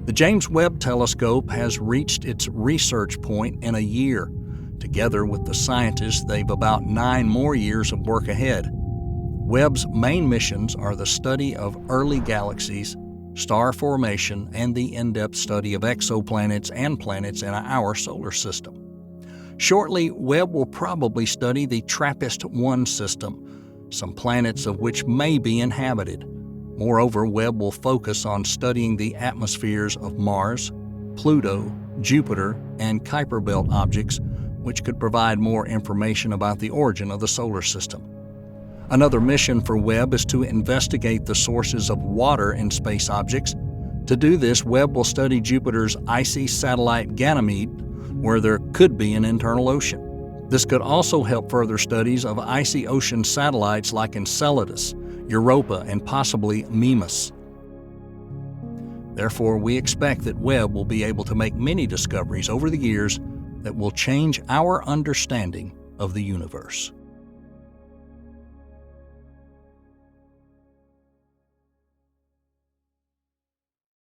A: The James Webb Telescope has reached its research point in a year. Together with the scientists, they've about 9 more years of work ahead. Webb's main missions are the study of early galaxies, star formation, and the in-depth study of exoplanets and planets in our solar system. Shortly, Webb will probably study the TRAPPIST-1 system, some planets of which may be inhabited. Moreover, Webb will focus on studying the atmospheres of Mars, Pluto, Jupiter, and Kuiper Belt objects, which could provide more information about the origin of the solar system. Another mission for Webb is to investigate the sources of water in space objects. To do this, Webb will study Jupiter's icy satellite Ganymede, where there could be an internal ocean. This could also help further studies of icy ocean satellites like Enceladus, Europa, and possibly Mimas. Therefore, we expect that Webb will be able to make many discoveries over the years that will change our understanding of the universe.